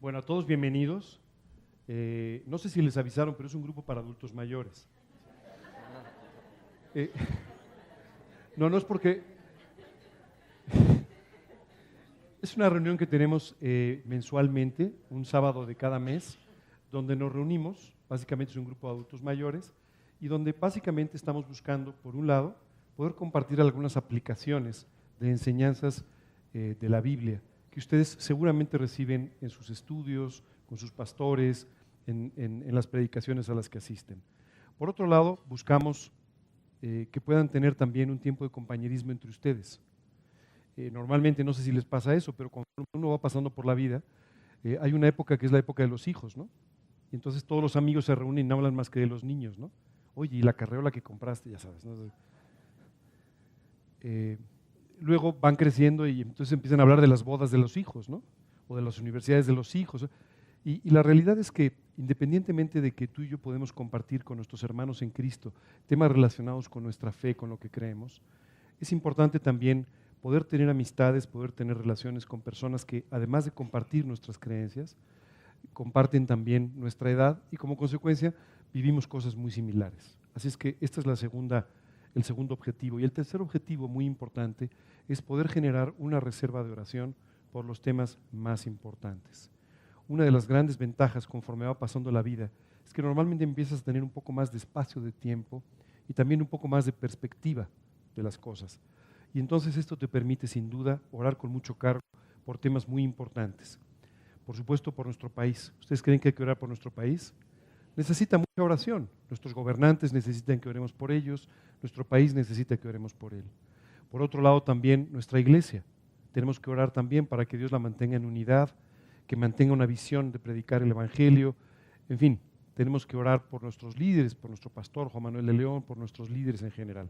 Bueno, a todos bienvenidos. No sé si les avisaron, pero es un grupo para adultos mayores. No es porque... Es una reunión que tenemos mensualmente, un sábado de cada mes, donde nos reunimos, básicamente es un grupo de adultos mayores, y donde básicamente estamos buscando, por un lado, poder compartir algunas aplicaciones de enseñanzas de la Biblia, que ustedes seguramente reciben en sus estudios, con sus pastores, en las predicaciones a las que asisten. Por otro lado, buscamos que puedan tener también un tiempo de compañerismo entre ustedes. Normalmente, no sé si les pasa eso, pero cuando uno va pasando por la vida, hay una época que es la época de los hijos, ¿no? Y entonces todos los amigos se reúnen y no hablan más que de los niños, ¿no? Oye, y la carreola que compraste, ya sabes, ¿no? Luego van creciendo y entonces empiezan a hablar de las bodas de los hijos, ¿no? O de las universidades de los hijos. Y la realidad es que, independientemente de que tú y yo podemos compartir con nuestros hermanos en Cristo temas relacionados con nuestra fe, con lo que creemos, es importante también poder tener amistades, poder tener relaciones con personas que, además de compartir nuestras creencias, comparten también nuestra edad y como consecuencia vivimos cosas muy similares. Así es que esta es el segundo objetivo. Y el tercer objetivo, muy importante, es poder generar una reserva de oración por los temas más importantes. Una de las grandes ventajas conforme va pasando la vida es que normalmente empiezas a tener un poco más de espacio de tiempo y también un poco más de perspectiva de las cosas. Y entonces esto te permite sin duda orar con mucho cargo por temas muy importantes. Por supuesto por nuestro país. ¿Ustedes creen que hay que orar por nuestro país? Necesita mucha oración. Nuestros gobernantes necesitan que oremos por ellos, nuestro país necesita que oremos por él. Por otro lado también nuestra iglesia. Tenemos que orar también para que Dios la mantenga en unidad, que mantenga una visión de predicar el evangelio. En fin, tenemos que orar por nuestros líderes, por nuestro pastor Juan Manuel de León, por nuestros líderes en general.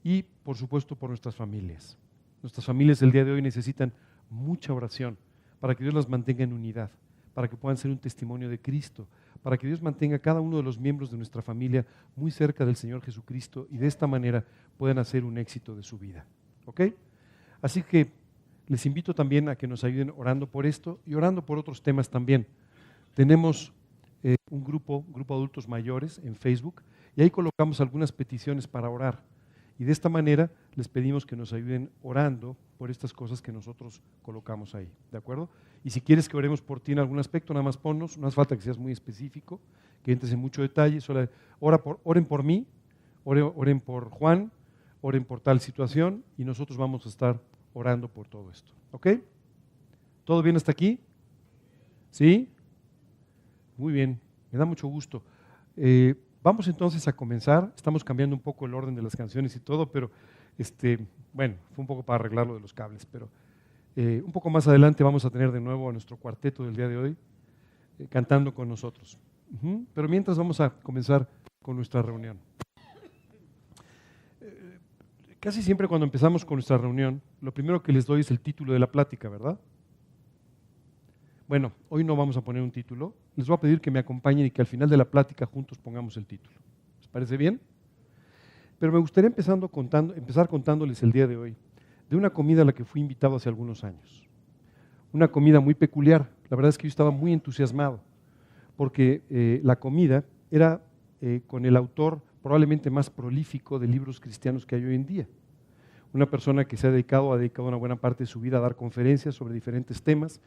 Y por supuesto por nuestras familias. Nuestras familias el día de hoy necesitan mucha oración para que Dios las mantenga en unidad, para que puedan ser un testimonio de Cristo, para que Dios mantenga a cada uno de los miembros de nuestra familia muy cerca del Señor Jesucristo y de esta manera puedan hacer un éxito de su vida. ¿Ok? Así que les invito también a que nos ayuden orando por esto y orando por otros temas también. Tenemos un grupo de adultos mayores en Facebook y ahí colocamos algunas peticiones para orar. Y de esta manera les pedimos que nos ayuden orando por estas cosas que nosotros colocamos ahí, ¿de acuerdo? Y si quieres que oremos por ti en algún aspecto, nada más ponnos, no hace falta que seas muy específico, que entres en mucho detalle, solo oren por mí, oren por Juan, oren por tal situación y nosotros vamos a estar orando por todo esto, ¿ok? ¿Todo bien hasta aquí? ¿Sí? Muy bien, me da mucho gusto. Vamos entonces a comenzar, estamos cambiando un poco el orden de las canciones y todo, pero bueno, fue un poco para arreglar lo de los cables, pero un poco más adelante vamos a tener de nuevo a nuestro cuarteto del día de hoy cantando con nosotros. Pero mientras vamos a comenzar con nuestra reunión. Casi siempre cuando empezamos con nuestra reunión, lo primero que les doy es el título de la plática, ¿verdad? Bueno, hoy no vamos a poner un título, les voy a pedir que me acompañen y que al final de la plática juntos pongamos el título. ¿Les parece bien? Pero me gustaría empezar contándoles el día de hoy de una comida a la que fui invitado hace algunos años. Una comida muy peculiar, la verdad es que yo estaba muy entusiasmado, porque la comida era con el autor probablemente más prolífico de libros cristianos que hay hoy en día. Una persona que ha dedicado una buena parte de su vida a dar conferencias sobre diferentes temas.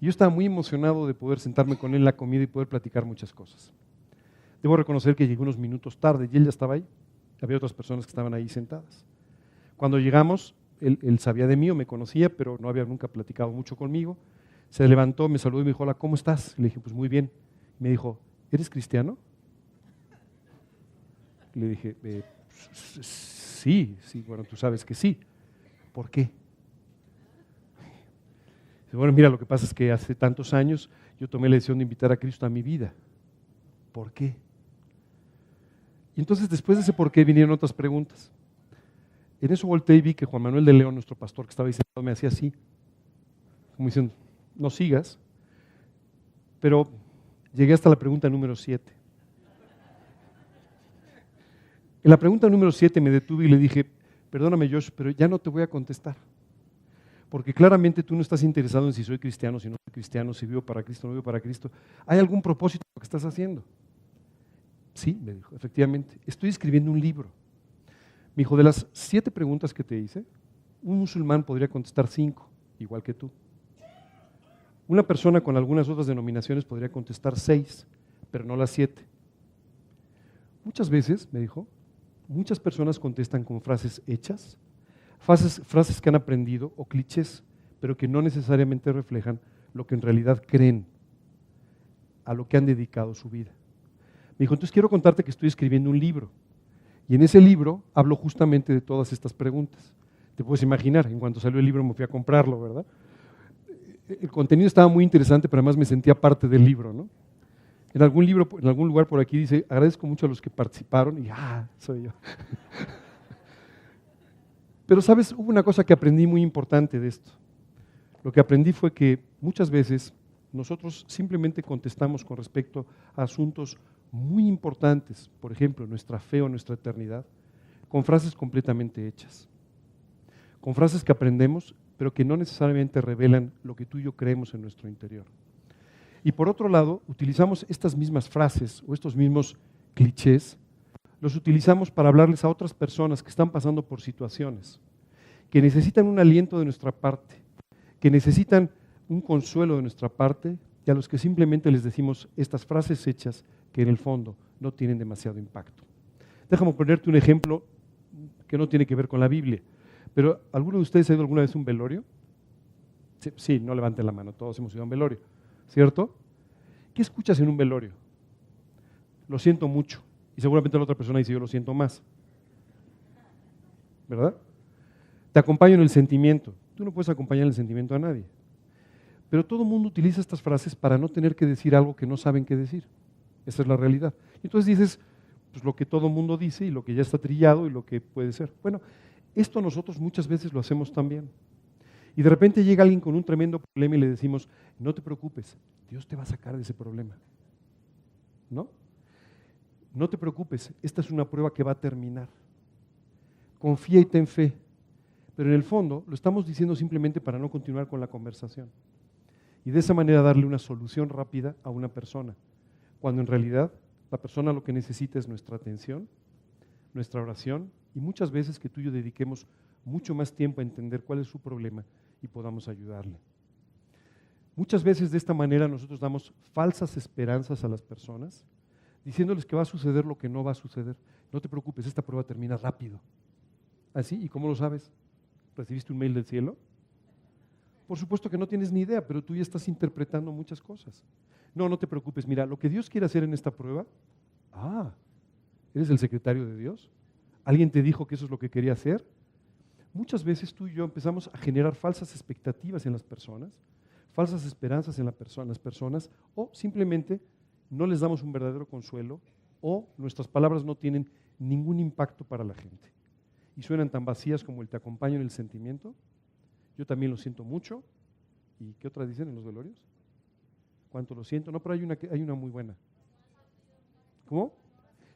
Y yo estaba muy emocionado de poder sentarme con él en la comida y poder platicar muchas cosas. Debo reconocer que llegué unos minutos tarde y él ya estaba ahí. Había otras personas que estaban ahí sentadas. Cuando llegamos, él sabía de mí o me conocía, pero no había nunca platicado mucho conmigo. Se levantó, me saludó y me dijo, hola, ¿cómo estás? Le dije, pues muy bien. Me dijo, ¿eres cristiano? Le dije, sí, bueno, tú sabes que sí. ¿Por qué? Bueno, mira, lo que pasa es que hace tantos años yo tomé la decisión de invitar a Cristo a mi vida. ¿Por qué? Y entonces después de ese por qué vinieron otras preguntas. En eso volteé y vi que Juan Manuel de León, nuestro pastor que estaba ahí sentado, me hacía así, como diciendo, no sigas. Pero llegué hasta la pregunta número 7. En la pregunta número 7 me detuve y le dije, perdóname Josh, pero ya no te voy a contestar. porque claramente tú no estás interesado en si soy cristiano, si no soy cristiano, si vivo para Cristo, no vivo para Cristo. ¿Hay algún propósito en lo que estás haciendo? Sí, me dijo, efectivamente. Estoy escribiendo un libro. Me dijo, de las 7 preguntas que te hice, un musulmán podría contestar 5, igual que tú. Una persona con algunas otras denominaciones podría contestar 6, pero no las 7. Muchas veces, me dijo, muchas personas contestan con frases hechas, frases que han aprendido o clichés, pero que no necesariamente reflejan lo que en realidad creen, a lo que han dedicado su vida. Me dijo, entonces quiero contarte que estoy escribiendo un libro, y en ese libro hablo justamente de todas estas preguntas. Te puedes imaginar, en cuanto salió el libro me fui a comprarlo, ¿verdad? El contenido estaba muy interesante, pero además me sentía parte del libro, ¿no? En algún lugar por aquí dice, agradezco mucho a los que participaron, y soy yo. Pero sabes, hubo una cosa que aprendí muy importante de esto. Lo que aprendí fue que muchas veces nosotros simplemente contestamos con respecto a asuntos muy importantes, por ejemplo, nuestra fe o nuestra eternidad, con frases completamente hechas, con frases que aprendemos, pero que no necesariamente revelan lo que tú y yo creemos en nuestro interior. Y por otro lado, utilizamos estas mismas frases o estos mismos clichés, los utilizamos para hablarles a otras personas que están pasando por situaciones, que necesitan un aliento de nuestra parte, que necesitan un consuelo de nuestra parte, y a los que simplemente les decimos estas frases hechas que en el fondo no tienen demasiado impacto. Déjame ponerte un ejemplo que no tiene que ver con la Biblia, pero ¿alguno de ustedes ha ido alguna vez a un velorio? Sí, no levanten la mano, todos hemos ido a un velorio, ¿cierto? ¿Qué escuchas en un velorio? Lo siento mucho. Y seguramente la otra persona dice, yo lo siento más. ¿Verdad? Te acompaño en el sentimiento. Tú no puedes acompañar el sentimiento a nadie. Pero todo el mundo utiliza estas frases para no tener que decir algo que no saben qué decir. Esa es la realidad. Entonces dices, pues lo que todo el mundo dice y lo que ya está trillado y lo que puede ser. Bueno, esto nosotros muchas veces lo hacemos también. Y de repente llega alguien con un tremendo problema y le decimos, no te preocupes, Dios te va a sacar de ese problema. ¿No? No te preocupes, esta es una prueba que va a terminar. Confía y ten fe. Pero en el fondo lo estamos diciendo simplemente para no continuar con la conversación. Y de esa manera darle una solución rápida a una persona, cuando en realidad la persona lo que necesita es nuestra atención, nuestra oración, y muchas veces que tú y yo dediquemos mucho más tiempo a entender cuál es su problema y podamos ayudarle. Muchas veces de esta manera nosotros damos falsas esperanzas a las personas, diciéndoles que va a suceder lo que no va a suceder. No te preocupes, esta prueba termina rápido. ¿Así? ¿Y cómo lo sabes? ¿Recibiste un mail del cielo? Por supuesto que no tienes ni idea, pero tú ya estás interpretando muchas cosas. No te preocupes, mira, lo que Dios quiere hacer en esta prueba, ¿eres el secretario de Dios? ¿Alguien te dijo que eso es lo que quería hacer? Muchas veces tú y yo empezamos a generar falsas expectativas en las personas, falsas esperanzas en las personas, o simplemente no les damos un verdadero consuelo, o nuestras palabras no tienen ningún impacto para la gente. Y suenan tan vacías como el te acompaño en el sentimiento. Yo también lo siento mucho. ¿Y qué otra dicen en los velorios? ¿Cuánto lo siento? No, pero hay una muy buena. ¿Cómo?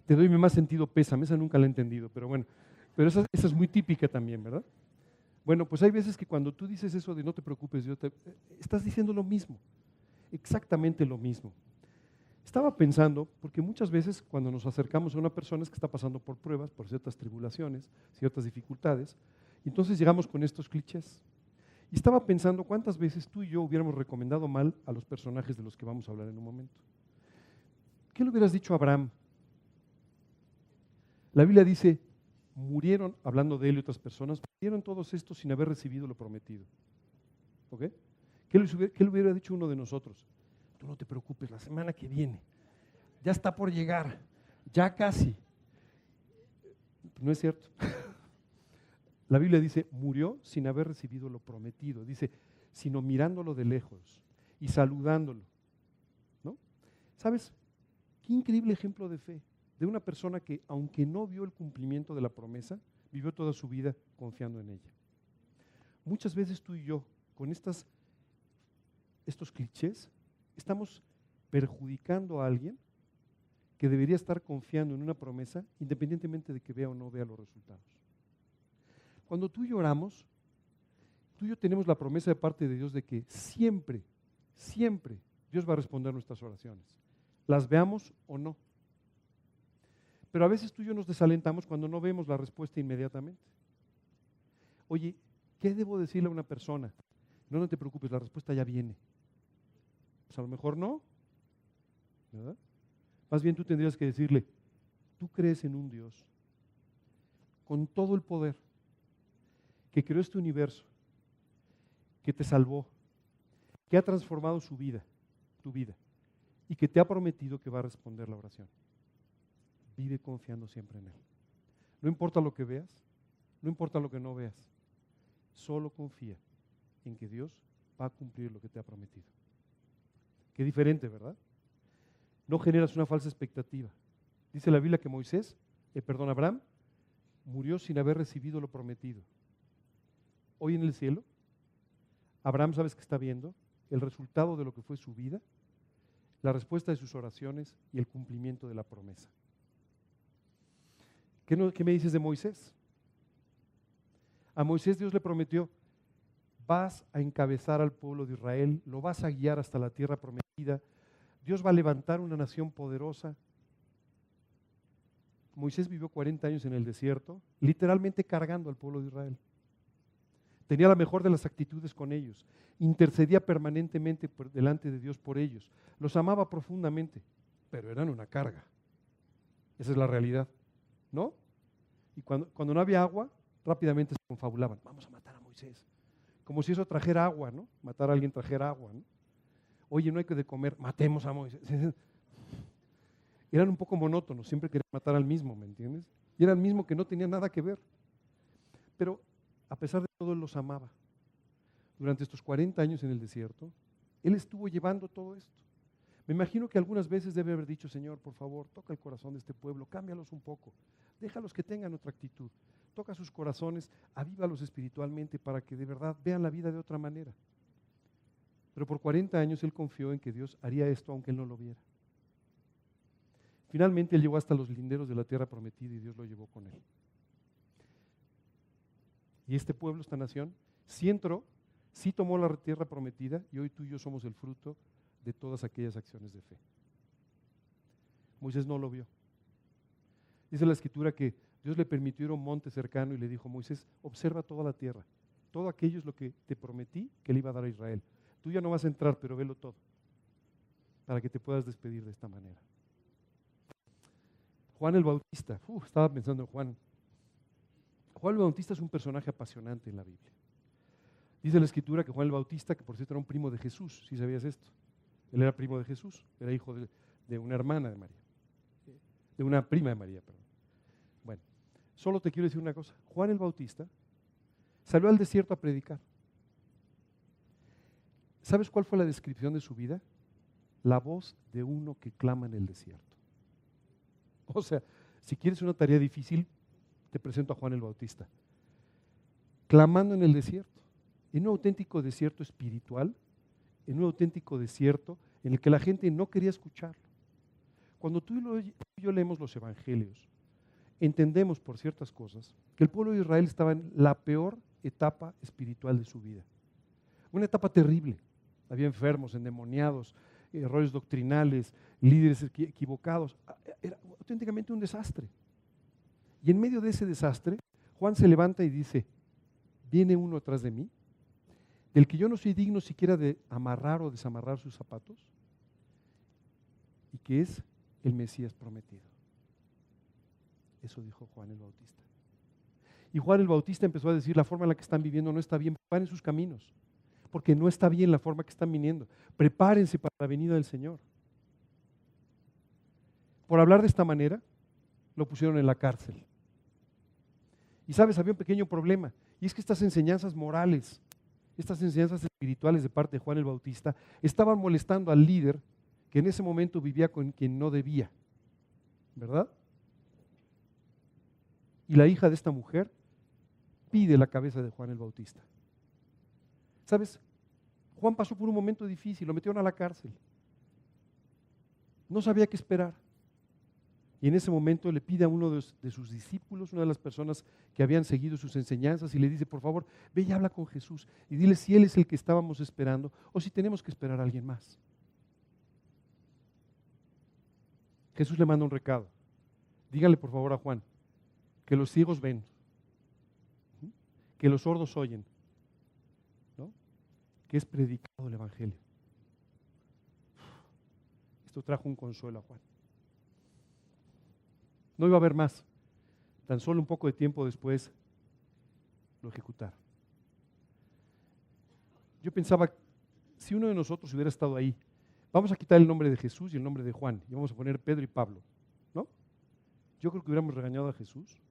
Te doy mi más sentido pésame, esa nunca la he entendido, pero bueno. Pero esa es muy típica también, ¿verdad? Bueno, pues hay veces que cuando tú dices eso de no te preocupes, estás diciendo lo mismo, exactamente lo mismo. Estaba pensando, porque muchas veces cuando nos acercamos a una persona es que está pasando por pruebas, por ciertas tribulaciones, ciertas dificultades, y entonces llegamos con estos clichés. Y estaba pensando cuántas veces tú y yo hubiéramos recomendado mal a los personajes de los que vamos a hablar en un momento. ¿Qué le hubieras dicho a Abraham? La Biblia dice, murieron, hablando de él y otras personas, murieron todos estos sin haber recibido lo prometido. ¿Ok? ¿Qué le hubiera dicho uno de nosotros? Tú no te preocupes, la semana que viene, ya está por llegar, ya casi. No es cierto. La Biblia dice, murió sin haber recibido lo prometido. Dice, sino mirándolo de lejos y saludándolo. ¿No? ¿Sabes? Qué increíble ejemplo de fe de una persona que, aunque no vio el cumplimiento de la promesa, vivió toda su vida confiando en ella. Muchas veces tú y yo, con estos clichés, estamos perjudicando a alguien que debería estar confiando en una promesa, independientemente de que vea o no vea los resultados. Cuando tú y yo oramos, Tú y yo tenemos la promesa de parte de Dios de que siempre, siempre Dios va a responder nuestras oraciones, las veamos o no. Pero a veces tú y yo nos desalentamos cuando no vemos la respuesta inmediatamente. Oye, ¿qué debo decirle a una persona? No, no te preocupes, la respuesta ya viene. Pues a lo mejor no, ¿verdad? Más bien tú tendrías que decirle, tú crees en un Dios con todo el poder, que creó este universo, que te salvó, que ha transformado su vida, tu vida, y que te ha prometido que va a responder la oración. Vive confiando siempre en Él. No importa lo que veas, no importa lo que no veas, solo confía en que Dios va a cumplir lo que te ha prometido. Qué diferente, ¿verdad? No generas una falsa expectativa. Dice la Biblia que Abraham murió sin haber recibido lo prometido. Hoy en el cielo, Abraham, ¿sabes qué está viendo? El resultado de lo que fue su vida, la respuesta de sus oraciones y el cumplimiento de la promesa. ¿Qué me dices de Moisés? A Moisés Dios le prometió, vas a encabezar al pueblo de Israel, lo vas a guiar hasta la tierra prometida, Dios va a levantar una nación poderosa. Moisés vivió 40 años en el desierto, literalmente cargando al pueblo de Israel. Tenía la mejor de las actitudes con ellos, intercedía permanentemente delante de Dios por ellos, los amaba profundamente, pero eran una carga. Esa es la realidad, ¿no? Y cuando no había agua, rápidamente se confabulaban, vamos a matar a Moisés. Como si eso trajera agua, ¿no? Matar a alguien trajera agua, ¿no? Oye, no hay que de comer, matemos a Moisés. Eran un poco monótonos, siempre querían matar al mismo, ¿me entiendes? Y era el mismo que no tenía nada que ver. Pero a pesar de todo, Él los amaba. Durante estos 40 años en el desierto, Él estuvo llevando todo esto. Me imagino que algunas veces debe haber dicho, Señor, por favor, toca el corazón de este pueblo, cámbialos un poco, déjalos que tengan otra actitud, toca sus corazones, avívalos espiritualmente para que de verdad vean la vida de otra manera. Pero por 40 años Él confió en que Dios haría esto aunque Él no lo viera. Finalmente Él llegó hasta los linderos de la tierra prometida y Dios lo llevó con Él. Y este pueblo, esta nación, sí entró, sí tomó la tierra prometida y hoy tú y yo somos el fruto de todas aquellas acciones de fe. Moisés no lo vio. Dice la Escritura que Dios le permitió ir a un monte cercano y le dijo, Moisés, observa toda la tierra. Todo aquello es lo que te prometí que le iba a dar a Israel. Tú ya no vas a entrar, pero velo todo, para que te puedas despedir de esta manera. Juan el Bautista, estaba pensando en Juan. Juan el Bautista es un personaje apasionante en la Biblia. Dice la Escritura que Juan el Bautista, que por cierto era un primo de Jesús, ¿sí sabías esto? Él era primo de Jesús, era hijo de una hermana de María, de una prima de María, perdón. Bueno, solo te quiero decir una cosa. Juan el Bautista salió al desierto a predicar. ¿Sabes cuál fue la descripción de su vida? La voz de uno que clama en el desierto. O sea, si quieres una tarea difícil, te presento a Juan el Bautista. Clamando en el desierto, en un auténtico desierto espiritual, en un auténtico desierto en el que la gente no quería escucharlo. Cuando tú y yo leemos los evangelios, entendemos por ciertas cosas que el pueblo de Israel estaba en la peor etapa espiritual de su vida. Una etapa terrible. Había enfermos, endemoniados, errores doctrinales, líderes equivocados. Era auténticamente un desastre. Y en medio de ese desastre, Juan se levanta y dice, viene uno atrás de mí, del que yo no soy digno siquiera de amarrar o desamarrar sus zapatos, y que es el Mesías prometido. Eso dijo Juan el Bautista. Y Juan el Bautista empezó a decir, la forma en la que están viviendo no está bien, preparen sus caminos, porque no está bien la forma que están viniendo. Prepárense para la venida del Señor. Por hablar de esta manera, lo pusieron en la cárcel. Y sabes, había un pequeño problema, y es que estas enseñanzas morales, estas enseñanzas espirituales de parte de Juan el Bautista, estaban molestando al líder que en ese momento vivía con quien no debía, ¿verdad? Y la hija de esta mujer pide la cabeza de Juan el Bautista. ¿Sabes? Juan pasó por un momento difícil, lo metieron a la cárcel. No sabía qué esperar. Y en ese momento le pide a uno de sus discípulos, una de las personas que habían seguido sus enseñanzas, y le dice, por favor, ve y habla con Jesús y dile si Él es el que estábamos esperando o si tenemos que esperar a alguien más. Jesús le manda un recado. Dígale por favor a Juan que los ciegos ven, que los sordos oyen, ¿no? Que es predicado el Evangelio. Esto trajo un consuelo a Juan. No iba a haber más. Tan solo un poco de tiempo después lo ejecutaron. Yo pensaba, si uno de nosotros hubiera estado ahí, vamos a quitar el nombre de Jesús y el nombre de Juan y vamos a poner Pedro y Pablo, ¿no? Yo creo que hubiéramos regañado a Jesús.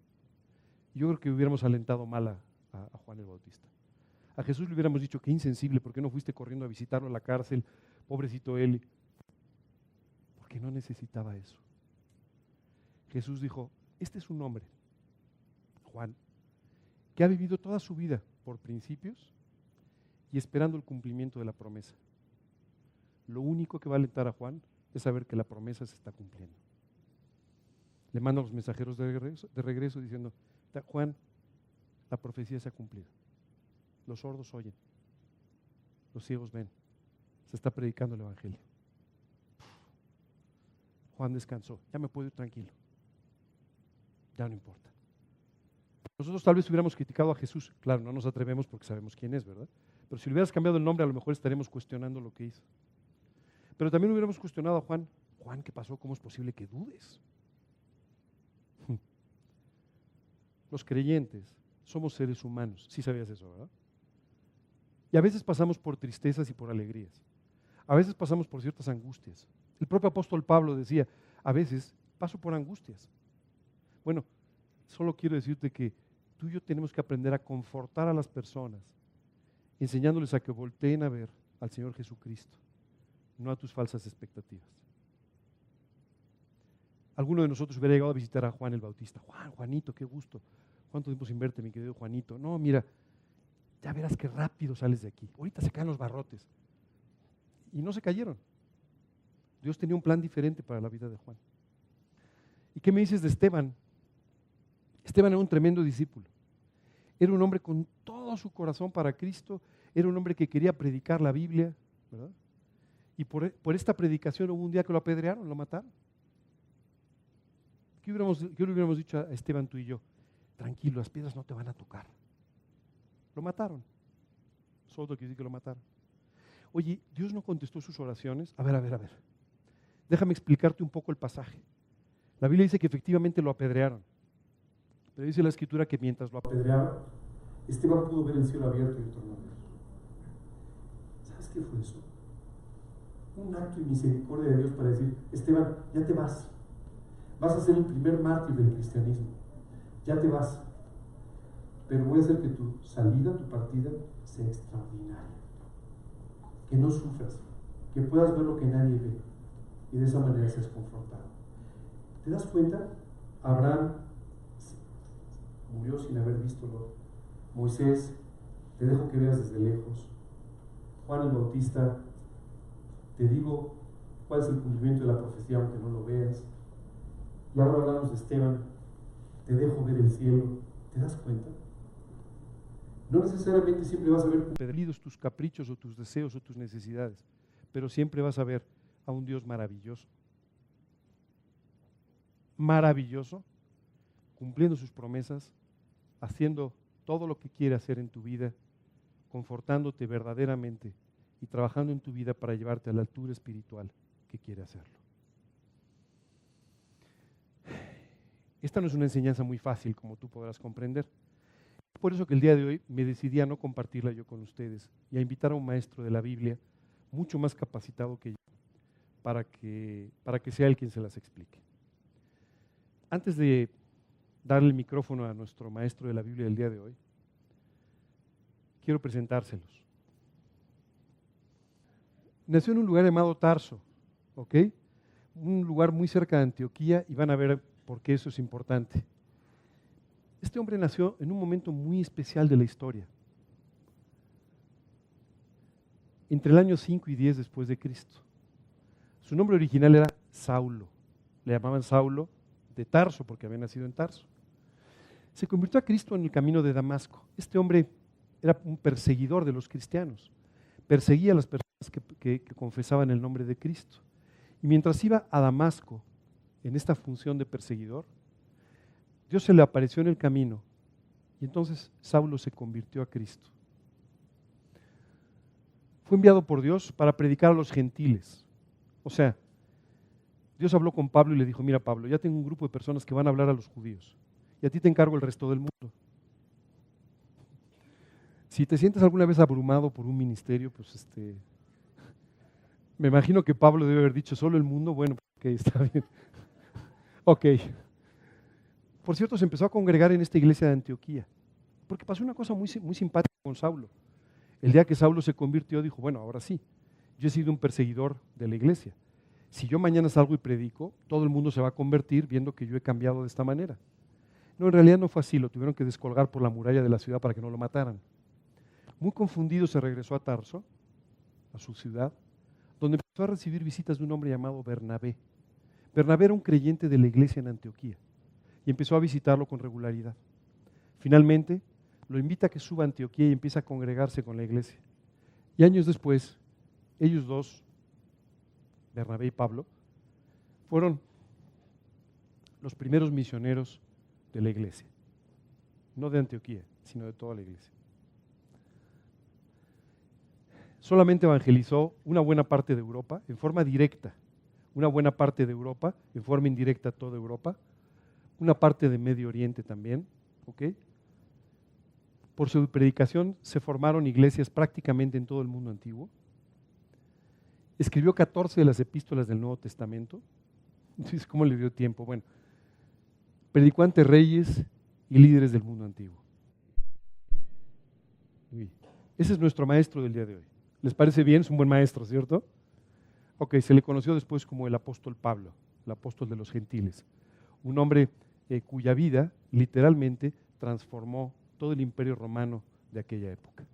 Yo creo que hubiéramos alentado mal a Juan el Bautista. A Jesús le hubiéramos dicho, qué insensible, ¿por qué no fuiste corriendo a visitarlo a la cárcel? Pobrecito él. Porque no necesitaba eso. Jesús dijo, este es un hombre, Juan, que ha vivido toda su vida por principios y esperando el cumplimiento de la promesa. Lo único que va a alentar a Juan es saber que la promesa se está cumpliendo. Le manda a los mensajeros de regreso diciendo, Juan, la profecía se ha cumplido. Los sordos oyen, los ciegos ven, se está predicando el Evangelio. Juan descansó, ya me puedo ir tranquilo. Ya no importa. Nosotros tal vez hubiéramos criticado a Jesús. Claro, no nos atrevemos porque sabemos quién es, ¿verdad? Pero si le hubieras cambiado el nombre, a lo mejor estaremos cuestionando lo que hizo. Pero también hubiéramos cuestionado a Juan. Juan, ¿qué pasó? ¿Cómo es posible que dudes? Los creyentes somos seres humanos. Sí sabías eso, ¿verdad? Y a veces pasamos por tristezas y por alegrías. A veces pasamos por ciertas angustias. El propio apóstol Pablo decía, a veces paso por angustias. Bueno, solo quiero decirte que tú y yo tenemos que aprender a confortar a las personas, enseñándoles a que volteen a ver al Señor Jesucristo, no a tus falsas expectativas. Alguno de nosotros hubiera llegado a visitar a Juan el Bautista. Juanito, qué gusto. ¿Cuánto tiempo sin verte, mi querido Juanito? No, mira, ya verás qué rápido sales de aquí. Ahorita se caen los barrotes. Y no se cayeron. Dios tenía un plan diferente para la vida de Juan. ¿Y qué me dices de Esteban? Esteban era un tremendo discípulo. Era un hombre con todo su corazón para Cristo. Era un hombre que quería predicar la Biblia, ¿verdad? Y por esta predicación hubo un día que lo apedrearon, lo mataron. ¿Qué le hubiéramos dicho a Esteban, tú y yo? Tranquilo, las piedras no te van a tocar. Lo mataron. Solo quiere decir que lo mataron. Oye, ¿Dios no contestó sus oraciones? A ver. Déjame explicarte un poco el pasaje. La Biblia dice que efectivamente lo apedrearon. Pero dice la Escritura que mientras lo apedreaban, Esteban pudo ver el cielo abierto y el torno a ver. ¿Sabes qué fue eso? Un acto de misericordia de Dios para decir, Esteban, ya te vas. Vas a ser el primer mártir del cristianismo. Ya te vas. Pero voy a hacer que tu salida, tu partida, sea extraordinaria. Que no sufras. Que puedas ver lo que nadie ve. Y de esa manera seas confortado. ¿Te das cuenta? Abraham murió sin haber visto. Moisés, te dejo que veas desde lejos. Juan el Bautista, te digo cuál es el cumplimiento de la profecía aunque no lo veas. Y ahora hablamos de Esteban, te dejo ver el cielo. ¿Te das cuenta? No necesariamente siempre vas a ver cumplidos tus caprichos o tus deseos o tus necesidades, pero siempre vas a ver a un Dios maravilloso. Maravilloso, cumpliendo sus promesas, haciendo todo lo que quiere hacer en tu vida, confortándote verdaderamente y trabajando en tu vida para llevarte a la altura espiritual que quiere hacerlo. Esta no es una enseñanza muy fácil, como tú podrás comprender. Por eso que el día de hoy me decidí a no compartirla yo con ustedes y a invitar a un maestro de la Biblia mucho más capacitado que yo para que sea él quien se las explique. Antes de darle el micrófono a nuestro maestro de la Biblia del día de hoy, quiero presentárselos. Nació en un lugar llamado Tarso, ¿ok? Un lugar muy cerca de Antioquía, y van a ver por qué eso es importante. Este hombre nació en un momento muy especial de la historia, entre el año 5 y 10 después de Cristo. Su nombre original era Saulo, le llamaban Saulo de Tarso, porque había nacido en Tarso. Se convirtió a Cristo en el camino de Damasco. Este hombre era un perseguidor de los cristianos. Perseguía a las personas que confesaban el nombre de Cristo. Y mientras iba a Damasco, en esta función de perseguidor, Dios se le apareció en el camino y entonces Saulo se convirtió a Cristo. Fue enviado por Dios para predicar a los gentiles. O sea, Dios habló con Pablo y le dijo, mira Pablo, ya tengo un grupo de personas que van a hablar a los judíos y a ti te encargo el resto del mundo. Si te sientes alguna vez abrumado por un ministerio, pues me imagino que Pablo debe haber dicho, ¿solo el mundo? Bueno, ok, está bien. Ok. Por cierto, se empezó a congregar en esta iglesia de Antioquía, porque pasó una cosa muy simpática con Saulo. El día que Saulo se convirtió, dijo, bueno, ahora sí, yo he sido un perseguidor de la iglesia. Si yo mañana salgo y predico, todo el mundo se va a convertir viendo que yo he cambiado de esta manera. No, en realidad no fue así, lo tuvieron que descolgar por la muralla de la ciudad para que no lo mataran. Muy confundido se regresó a Tarso, a su ciudad, donde empezó a recibir visitas de un hombre llamado Bernabé. Bernabé era un creyente de la iglesia en Antioquía y empezó a visitarlo con regularidad. Finalmente, lo invita a que suba a Antioquía y empieza a congregarse con la iglesia. Y años después, ellos dos, Bernabé y Pablo, fueron los primeros misioneros de la iglesia. No de Antioquía, sino de toda la iglesia. Solamente evangelizó una buena parte de Europa en forma directa, una buena parte de Europa en forma indirecta toda Europa, una parte de Medio Oriente también, ¿ok? Por su predicación se formaron iglesias prácticamente en todo el mundo antiguo. Escribió 14 de las epístolas del Nuevo Testamento. Entonces, ¿cómo le dio tiempo? Bueno, predicó ante reyes y líderes del mundo antiguo. Ese es nuestro maestro del día de hoy. ¿Les parece bien? Es un buen maestro, ¿cierto? Ok, se le conoció después como el apóstol Pablo, el apóstol de los gentiles. Un hombre cuya vida literalmente transformó todo el imperio romano de aquella época.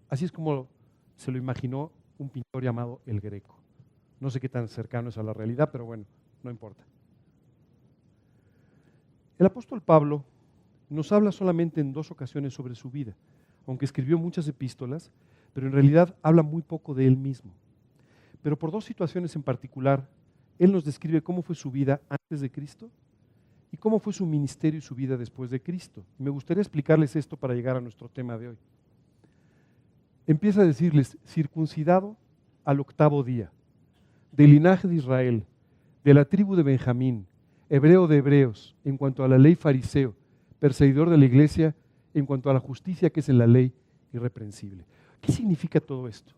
Así es como se lo imaginó un pintor llamado El Greco. No sé qué tan cercano es a la realidad, pero bueno, no importa. El apóstol Pablo nos habla solamente en 2 ocasiones sobre su vida, aunque escribió muchas epístolas, pero en realidad habla muy poco de él mismo. Pero por 2 situaciones en particular, él nos describe cómo fue su vida antes de Cristo y cómo fue su ministerio y su vida después de Cristo. Y me gustaría explicarles esto para llegar a nuestro tema de hoy. Empieza a decirles, circuncidado al 8º día, del linaje de Israel, de la tribu de Benjamín, hebreo de hebreos, en cuanto a la ley fariseo, perseguidor de la iglesia, en cuanto a la justicia que es en la ley, irreprensible. ¿Qué significa todo esto?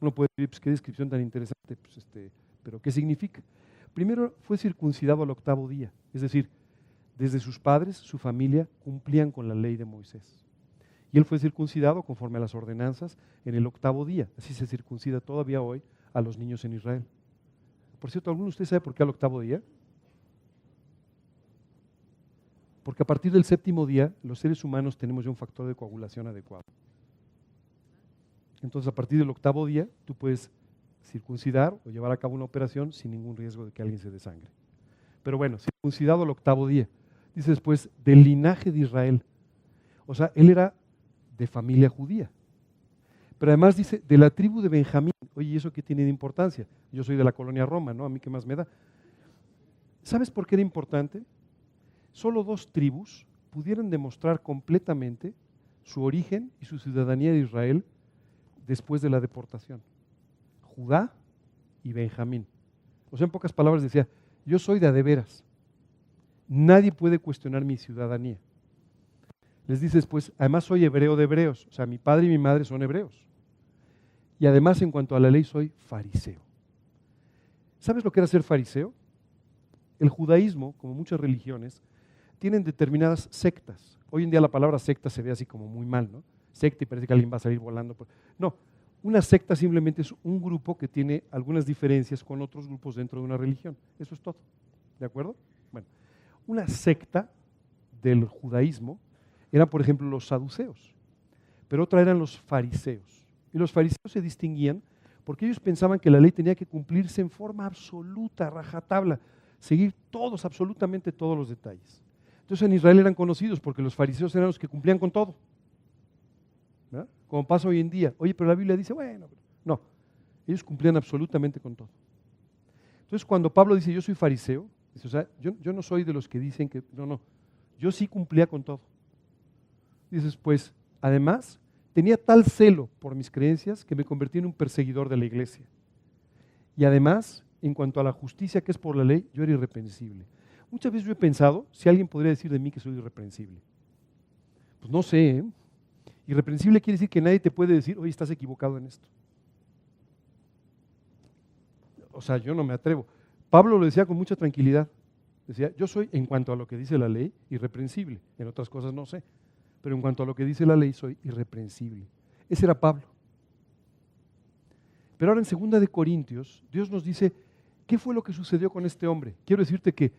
Uno puede decir, pues qué descripción tan interesante, pues pero ¿qué significa? Primero, fue circuncidado al 8º día, es decir, desde sus padres, su familia, cumplían con la ley de Moisés. Y él fue circuncidado conforme a las ordenanzas en el 8º día. Así se circuncida todavía hoy a los niños en Israel. Por cierto, ¿alguno de ustedes sabe por qué al 8º día? Porque a partir del 7º día, los seres humanos tenemos ya un factor de coagulación adecuado. Entonces, a partir del 8º día, tú puedes circuncidar o llevar a cabo una operación sin ningún riesgo de que alguien se desangre. Pero bueno, circuncidado al 8º día. Dice después, del linaje de Israel. O sea, él era de familia judía. Pero además dice, de la tribu de Benjamín. Oye, ¿y eso qué tiene de importancia? Yo soy de la colonia Roma, ¿no? A mí qué más me da. ¿Sabes por qué era importante? Solo 2 tribus pudieran demostrar completamente su origen y su ciudadanía de Israel después de la deportación. Judá y Benjamín. O sea, en pocas palabras decía, yo soy de a de veras. Nadie puede cuestionar mi ciudadanía. Les dice después, además soy hebreo de hebreos. O sea, mi padre y mi madre son hebreos. Y además, en cuanto a la ley, soy fariseo. ¿Sabes lo que era ser fariseo? El judaísmo, como muchas religiones, tienen determinadas sectas. Hoy en día la palabra secta se ve así como muy mal, ¿no? Secta y parece que alguien va a salir volando. No, una secta simplemente es un grupo que tiene algunas diferencias con otros grupos dentro de una religión. Eso es todo. ¿De acuerdo? Bueno, una secta del judaísmo eran, por ejemplo, los saduceos, pero otra eran los fariseos. Y los fariseos se distinguían porque ellos pensaban que la ley tenía que cumplirse en forma absoluta, rajatabla. seguir todos, absolutamente todos los detalles. Entonces en Israel eran conocidos porque los fariseos eran los que cumplían con todo. ¿Verdad? Como pasa hoy en día. Oye, pero la Biblia dice, bueno, no, ellos cumplían absolutamente con todo. Entonces cuando Pablo dice, yo soy fariseo, dice, o sea, yo no soy de los que dicen que, no, yo sí cumplía con todo. Dices, pues, además, tenía tal celo por mis creencias que me convertí en un perseguidor de la iglesia. Y además, en cuanto a la justicia que es por la ley, yo era irreprensible. Muchas veces yo he pensado si alguien podría decir de mí que soy irreprensible. Pues no sé, ¿eh? Irreprensible quiere decir que nadie te puede decir, oye, estás equivocado en esto. O sea, yo no me atrevo. Pablo lo decía con mucha tranquilidad. Decía, yo soy, en cuanto a lo que dice la ley, irreprensible. En otras cosas no sé. Pero en cuanto a lo que dice la ley, soy irreprensible. Ese era Pablo. Pero ahora en 2 de Corintios, Dios nos dice, ¿qué fue lo que sucedió con este hombre? Quiero decirte que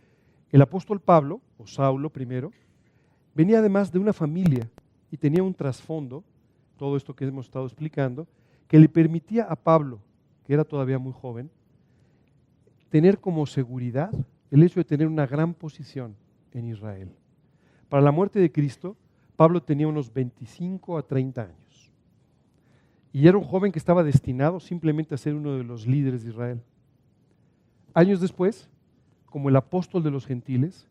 el apóstol Pablo, o Saulo primero, venía además de una familia y tenía un trasfondo, todo esto que hemos estado explicando, que le permitía a Pablo, que era todavía muy joven, tener como seguridad el hecho de tener una gran posición en Israel. Para la muerte de Cristo, Pablo tenía unos 25 a 30 años. Y era un joven que estaba destinado simplemente a ser uno de los líderes de Israel. Años después, como el apóstol de los gentiles,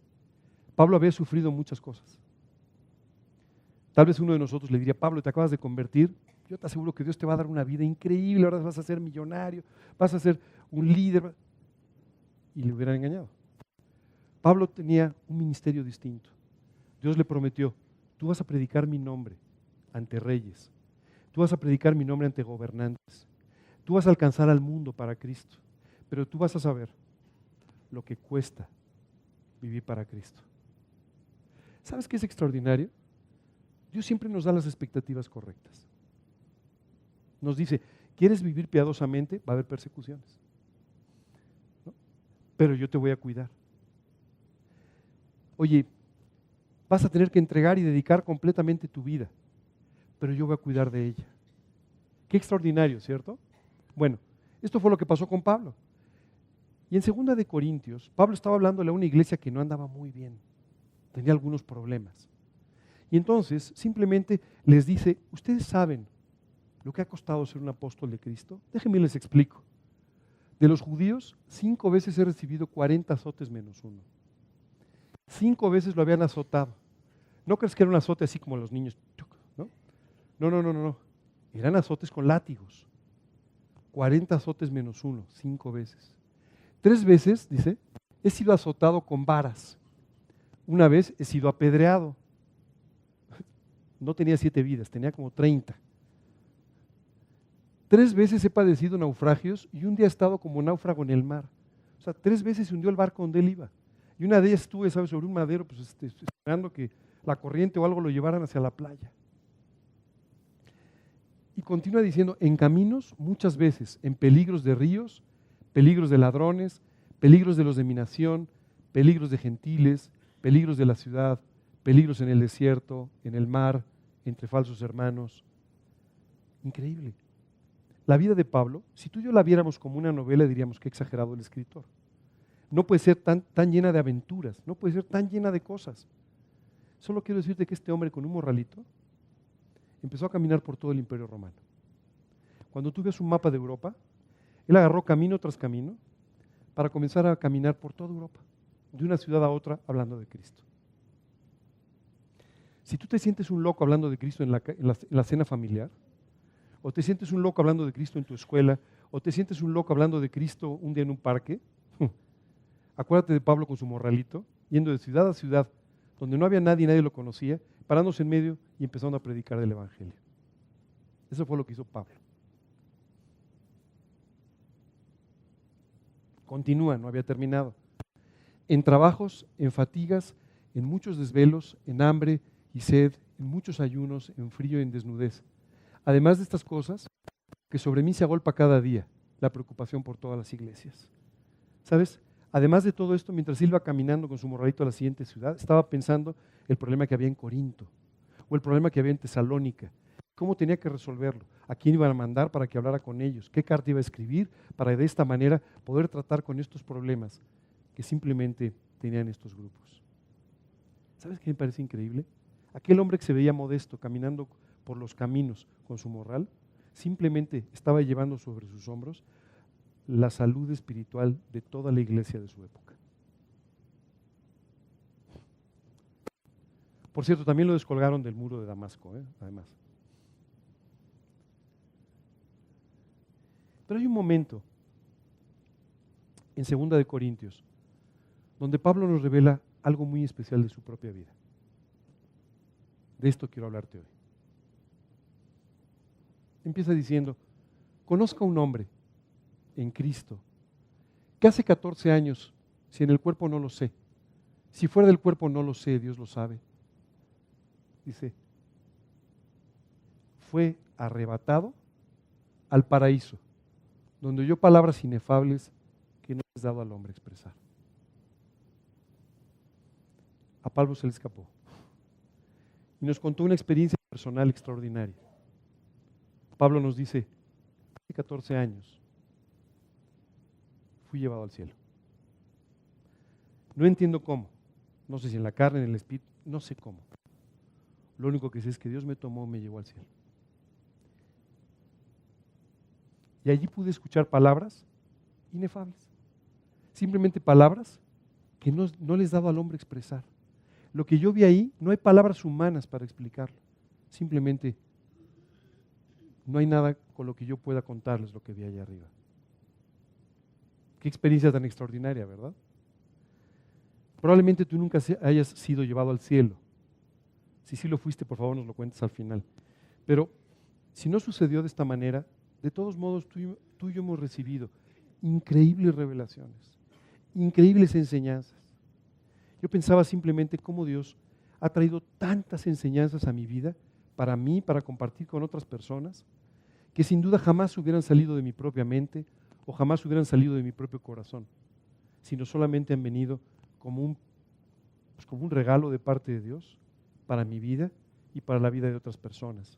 Pablo había sufrido muchas cosas. Tal vez uno de nosotros le diría, Pablo, te acabas de convertir, yo te aseguro que Dios te va a dar una vida increíble, ahora vas a ser millonario, vas a ser un líder. Y le hubieran engañado. Pablo tenía un ministerio distinto. Dios le prometió, tú vas a predicar mi nombre ante reyes, tú vas a predicar mi nombre ante gobernantes, tú vas a alcanzar al mundo para Cristo, pero tú vas a saber lo que cuesta vivir para Cristo. ¿Sabes qué es extraordinario? Dios siempre nos da las expectativas correctas. Nos dice, ¿quieres vivir piadosamente? Va a haber persecuciones. ¿No? Pero yo te voy a cuidar. Oye, vas a tener que entregar y dedicar completamente tu vida, pero yo voy a cuidar de ella. Qué extraordinario, ¿cierto? Bueno, esto fue lo que pasó con Pablo. Y en 2 de Corintios, Pablo estaba hablándole a una iglesia que no andaba muy bien, tenía algunos problemas. Y entonces simplemente les dice, ¿ustedes saben lo que ha costado ser un apóstol de Cristo? Déjenme les explico. De los judíos, 5 veces he recibido 40 azotes menos uno. 5 veces lo habían azotado. No crees que era un azote así como los niños, ¿no? No. Eran azotes con látigos. 40 azotes menos uno, 5 veces. 3 veces, dice, he sido azotado con varas. Una vez he sido apedreado. No tenía 7 vidas, tenía como 30. 3 veces he padecido naufragios y un día he estado como náufrago en el mar. O sea, 3 veces se hundió el barco donde él iba. Y una de ellas estuve, ¿sabes?, sobre un madero, pues esperando que la corriente o algo lo llevaran hacia la playa. Y continúa diciendo, en caminos muchas veces, en peligros de ríos, peligros de ladrones, peligros de los de mi nación, peligros de gentiles, peligros de la ciudad, peligros en el desierto, en el mar, entre falsos hermanos. Increíble. La vida de Pablo, si tú y yo la viéramos como una novela, diríamos que exagerado el escritor. No puede ser tan llena de aventuras, no puede ser tan llena de cosas. Solo quiero decirte que este hombre con un morralito empezó a caminar por todo el Imperio Romano. Cuando tú ves un mapa de Europa, él agarró camino tras camino para comenzar a caminar por toda Europa, de una ciudad a otra hablando de Cristo. Si tú te sientes un loco hablando de Cristo en la cena familiar, o te sientes un loco hablando de Cristo en tu escuela, o te sientes un loco hablando de Cristo un día en un parque, acuérdate de Pablo con su morralito, yendo de ciudad a ciudad, donde no había nadie, nadie lo conocía, parándose en medio y empezando a predicar el Evangelio. Eso fue lo que hizo Pablo. Continúa, no había terminado. En trabajos, en fatigas, en muchos desvelos, en hambre y sed, en muchos ayunos, en frío y en desnudez. Además de estas cosas, que sobre mí se agolpa cada día la preocupación por todas las iglesias. ¿Sabes? Además de todo esto, mientras él iba caminando con su morralito a la siguiente ciudad, estaba pensando el problema que había en Corinto, o el problema que había en Tesalónica, cómo tenía que resolverlo, a quién iban a mandar para que hablara con ellos, qué carta iba a escribir para de esta manera poder tratar con estos problemas. que simplemente tenían estos grupos. ¿Sabes qué me parece increíble? Aquel hombre que se veía modesto caminando por los caminos con su morral, simplemente estaba llevando sobre sus hombros la salud espiritual de toda la iglesia de su época. Por cierto, también lo descolgaron del muro de Damasco, además. Pero hay un momento en 2 de Corintios donde Pablo nos revela algo muy especial de su propia vida. De esto quiero hablarte hoy. Empieza diciendo, conozca a un hombre en Cristo que hace 14 años, si en el cuerpo no lo sé, si fuera del cuerpo no lo sé, Dios lo sabe. Dice, fue arrebatado al paraíso, donde oyó palabras inefables que no es dado al hombre expresar. A Pablo se le escapó y nos contó una experiencia personal extraordinaria. Pablo nos dice, hace 14 años fui llevado al cielo. No entiendo cómo, no sé si en la carne, en el espíritu, no sé cómo. Lo único que sé es que Dios me tomó y me llevó al cielo. Y allí pude escuchar palabras inefables. Simplemente palabras que no les daba al hombre expresar. Lo que yo vi ahí, no hay palabras humanas para explicarlo. Simplemente no hay nada con lo que yo pueda contarles lo que vi allá arriba. Qué experiencia tan extraordinaria, ¿verdad? Probablemente tú nunca hayas sido llevado al cielo. Si sí lo fuiste, por favor nos lo cuentes al final. Pero si no sucedió de esta manera, de todos modos tú y yo hemos recibido increíbles revelaciones, increíbles enseñanzas. Yo pensaba simplemente cómo Dios ha traído tantas enseñanzas a mi vida, para mí, para compartir con otras personas, que sin duda jamás hubieran salido de mi propia mente o jamás hubieran salido de mi propio corazón, sino solamente han venido como un regalo de parte de Dios para mi vida y para la vida de otras personas.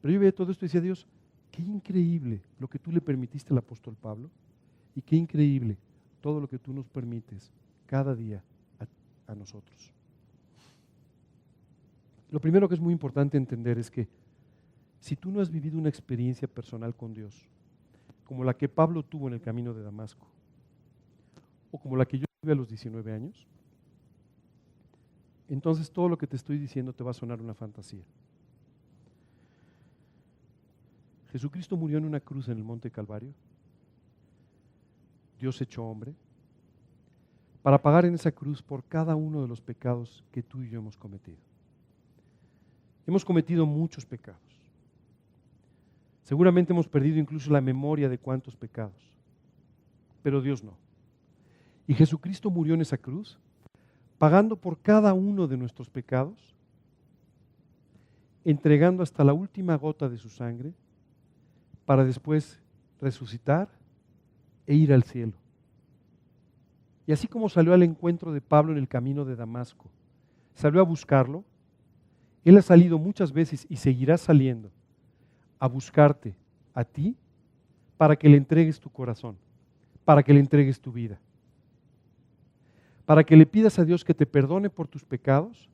Pero yo veía todo esto y decía, Dios, qué increíble lo que tú le permitiste al apóstol Pablo y qué increíble todo lo que tú nos permites cada día a nosotros. Lo primero que es muy importante entender es que si tú no has vivido una experiencia personal con Dios, como la que Pablo tuvo en el camino de Damasco, o como la que yo tuve a los 19 años, entonces todo lo que te estoy diciendo te va a sonar una fantasía. Jesucristo murió en una cruz en el Monte Calvario. Dios hecho hombre, para pagar en esa cruz por cada uno de los pecados que tú y yo hemos cometido. Hemos cometido muchos pecados. Seguramente hemos perdido incluso la memoria de cuántos pecados, pero Dios no. Y Jesucristo murió en esa cruz, pagando por cada uno de nuestros pecados, entregando hasta la última gota de su sangre, para después resucitar e ir al cielo. Y así como salió al encuentro de Pablo en el camino de Damasco, salió a buscarlo, Él ha salido muchas veces y seguirá saliendo a buscarte a ti para que le entregues tu corazón, para que le entregues tu vida, para que le pidas a Dios que te perdone por tus pecados,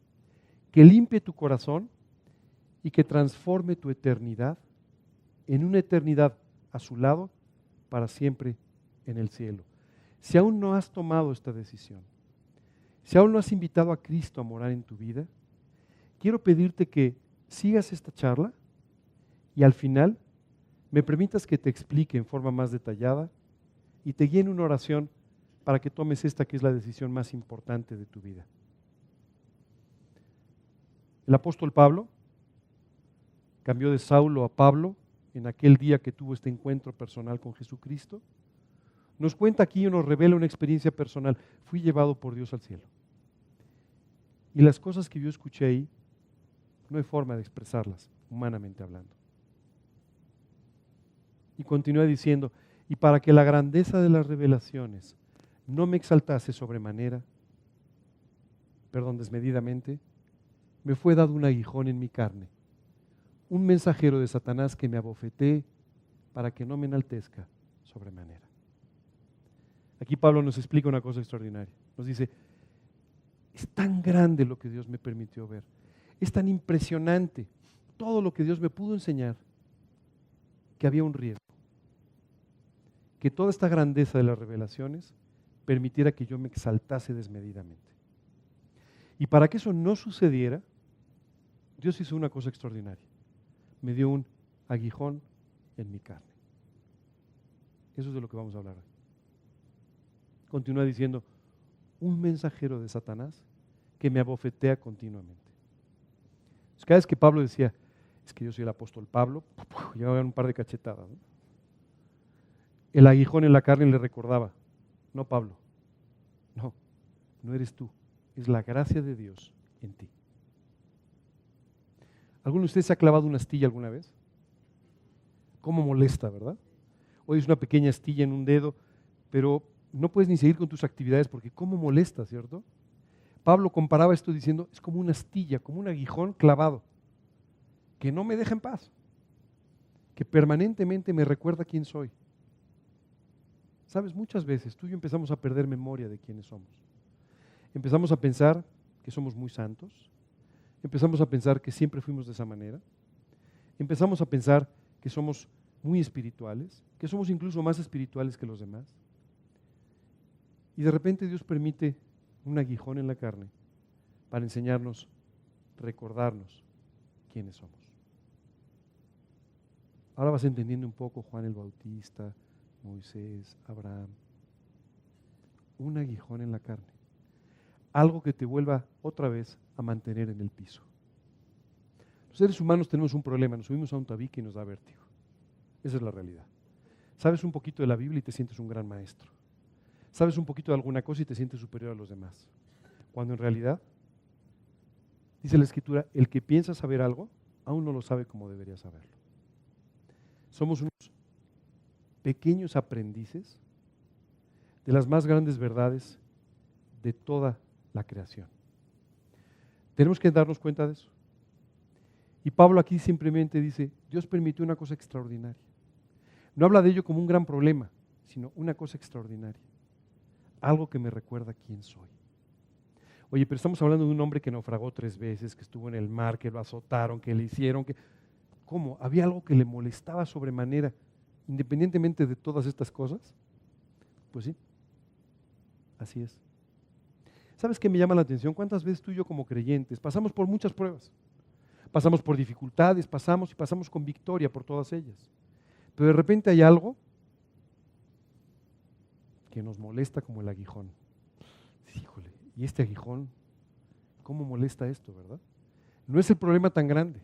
que limpie tu corazón y que transforme tu eternidad en una eternidad a su lado para siempre en el cielo. Si aún no has tomado esta decisión, si aún no has invitado a Cristo a morar en tu vida, quiero pedirte que sigas esta charla y al final me permitas que te explique en forma más detallada y te guíe en una oración para que tomes esta que es la decisión más importante de tu vida. El apóstol Pablo cambió de Saulo a Pablo en aquel día que tuvo este encuentro personal con Jesucristo. Nos cuenta aquí y nos revela una experiencia personal. Fui llevado por Dios al cielo. Y las cosas que yo escuché ahí, no hay forma de expresarlas, humanamente hablando. Y continúa diciendo, y para que la grandeza de las revelaciones no me exaltase desmedidamente, me fue dado un aguijón en mi carne, un mensajero de Satanás que me abofetee para que no me enaltezca sobremanera. Aquí Pablo nos explica una cosa extraordinaria. Nos dice, es tan grande lo que Dios me permitió ver. Es tan impresionante todo lo que Dios me pudo enseñar que había un riesgo. Que toda esta grandeza de las revelaciones permitiera que yo me exaltase desmedidamente. Y para que eso no sucediera, Dios hizo una cosa extraordinaria. Me dio un aguijón en mi carne. Eso es de lo que vamos a hablar hoy. Continúa diciendo, un mensajero de Satanás que me abofetea continuamente. Entonces, cada vez que Pablo decía, es que yo soy el apóstol Pablo, llevaban un par de cachetadas, ¿no? El aguijón en la carne le recordaba, no Pablo, no eres tú, es la gracia de Dios en ti. ¿Alguno de ustedes se ha clavado una astilla alguna vez? ¿Cómo molesta, verdad? Hoy es una pequeña astilla en un dedo, pero no puedes ni seguir con tus actividades porque cómo molesta, ¿cierto? Pablo comparaba esto diciendo, es como una astilla, como un aguijón clavado, que no me deja en paz, que permanentemente me recuerda quién soy. Sabes, muchas veces tú y yo empezamos a perder memoria de quiénes somos. Empezamos a pensar que somos muy santos, empezamos a pensar que siempre fuimos de esa manera, empezamos a pensar que somos muy espirituales, que somos incluso más espirituales que los demás. Y de repente Dios permite un aguijón en la carne para enseñarnos, recordarnos quiénes somos. Ahora vas entendiendo un poco Juan el Bautista, Moisés, Abraham. Un aguijón en la carne. Algo que te vuelva otra vez a mantener en el piso. Los seres humanos tenemos un problema, nos subimos a un tabique y nos da vértigo. Esa es la realidad. Sabes un poquito de la Biblia y te sientes un gran maestro. Sabes un poquito de alguna cosa y te sientes superior a los demás. Cuando en realidad, dice la Escritura, el que piensa saber algo, aún no lo sabe como debería saberlo. Somos unos pequeños aprendices de las más grandes verdades de toda la creación. Tenemos que darnos cuenta de eso. Y Pablo aquí simplemente dice, Dios permitió una cosa extraordinaria. No habla de ello como un gran problema, sino una cosa extraordinaria. Algo que me recuerda quién soy. Oye, pero estamos hablando de un hombre que naufragó 3 veces, que estuvo en el mar, que lo azotaron, que le hicieron, que... ¿Cómo? ¿Había algo que le molestaba sobremanera, independientemente de todas estas cosas? Pues sí, así es. ¿Sabes qué me llama la atención? ¿Cuántas veces tú y yo como creyentes pasamos por muchas pruebas? Pasamos por dificultades, pasamos con victoria por todas ellas. Pero de repente hay algo que nos molesta como el aguijón. Híjole, y este aguijón, ¿cómo molesta esto, verdad? No es el problema tan grande.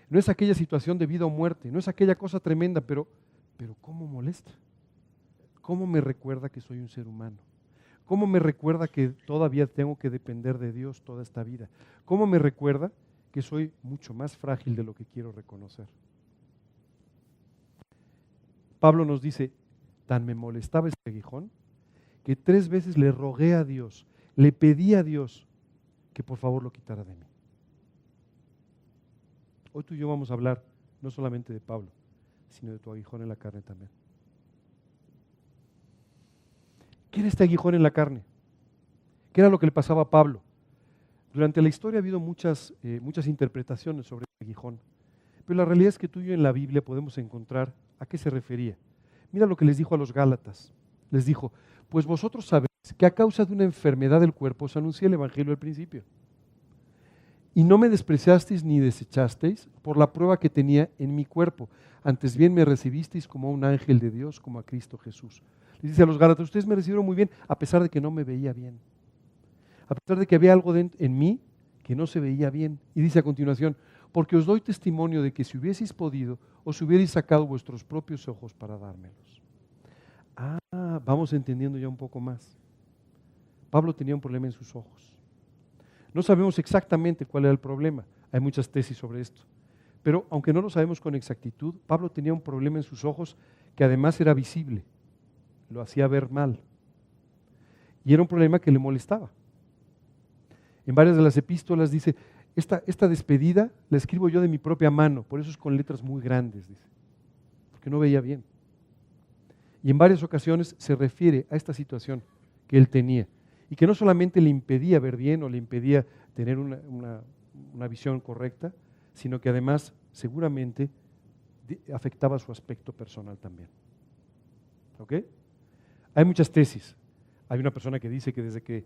No es aquella situación de vida o muerte, no es aquella cosa tremenda, pero ¿cómo molesta? ¿Cómo me recuerda que soy un ser humano? ¿Cómo me recuerda que todavía tengo que depender de Dios toda esta vida? ¿Cómo me recuerda que soy mucho más frágil de lo que quiero reconocer? Pablo nos dice, tan me molestaba este aguijón, que 3 veces le rogué a Dios, le pedí a Dios que por favor lo quitara de mí. Hoy tú y yo vamos a hablar no solamente de Pablo, sino de tu aguijón en la carne también. ¿Qué era este aguijón en la carne? ¿Qué era lo que le pasaba a Pablo? Durante la historia ha habido muchas interpretaciones sobre el aguijón, pero la realidad es que tú y yo en la Biblia podemos encontrar a qué se refería. Mira lo que les dijo a los Gálatas. Les dijo, pues vosotros sabéis que a causa de una enfermedad del cuerpo os anuncié el Evangelio al principio. Y no me despreciasteis ni desechasteis por la prueba que tenía en mi cuerpo. Antes bien me recibisteis como a un ángel de Dios, como a Cristo Jesús. Les dice a los Gálatas, ustedes me recibieron muy bien, a pesar de que no me veía bien. A pesar de que había algo en mí que no se veía bien. Y dice a continuación, porque os doy testimonio de que si hubieseis podido, os hubierais sacado vuestros propios ojos para dármelos. Vamos entendiendo ya un poco más. Pablo tenía un problema en sus ojos. No sabemos exactamente cuál era el problema. Hay muchas tesis sobre esto. Pero aunque no lo sabemos con exactitud, Pablo tenía un problema en sus ojos que además era visible. Lo hacía ver mal. Y era un problema que le molestaba. En varias de las epístolas dice, esta despedida la escribo yo de mi propia mano, por eso es con letras muy grandes, dice, porque no veía bien. Y en varias ocasiones se refiere a esta situación que él tenía y que no solamente le impedía ver bien o le impedía tener una visión correcta, sino que además seguramente afectaba su aspecto personal también. ¿Ok? Hay muchas tesis. Hay una persona que dice que desde que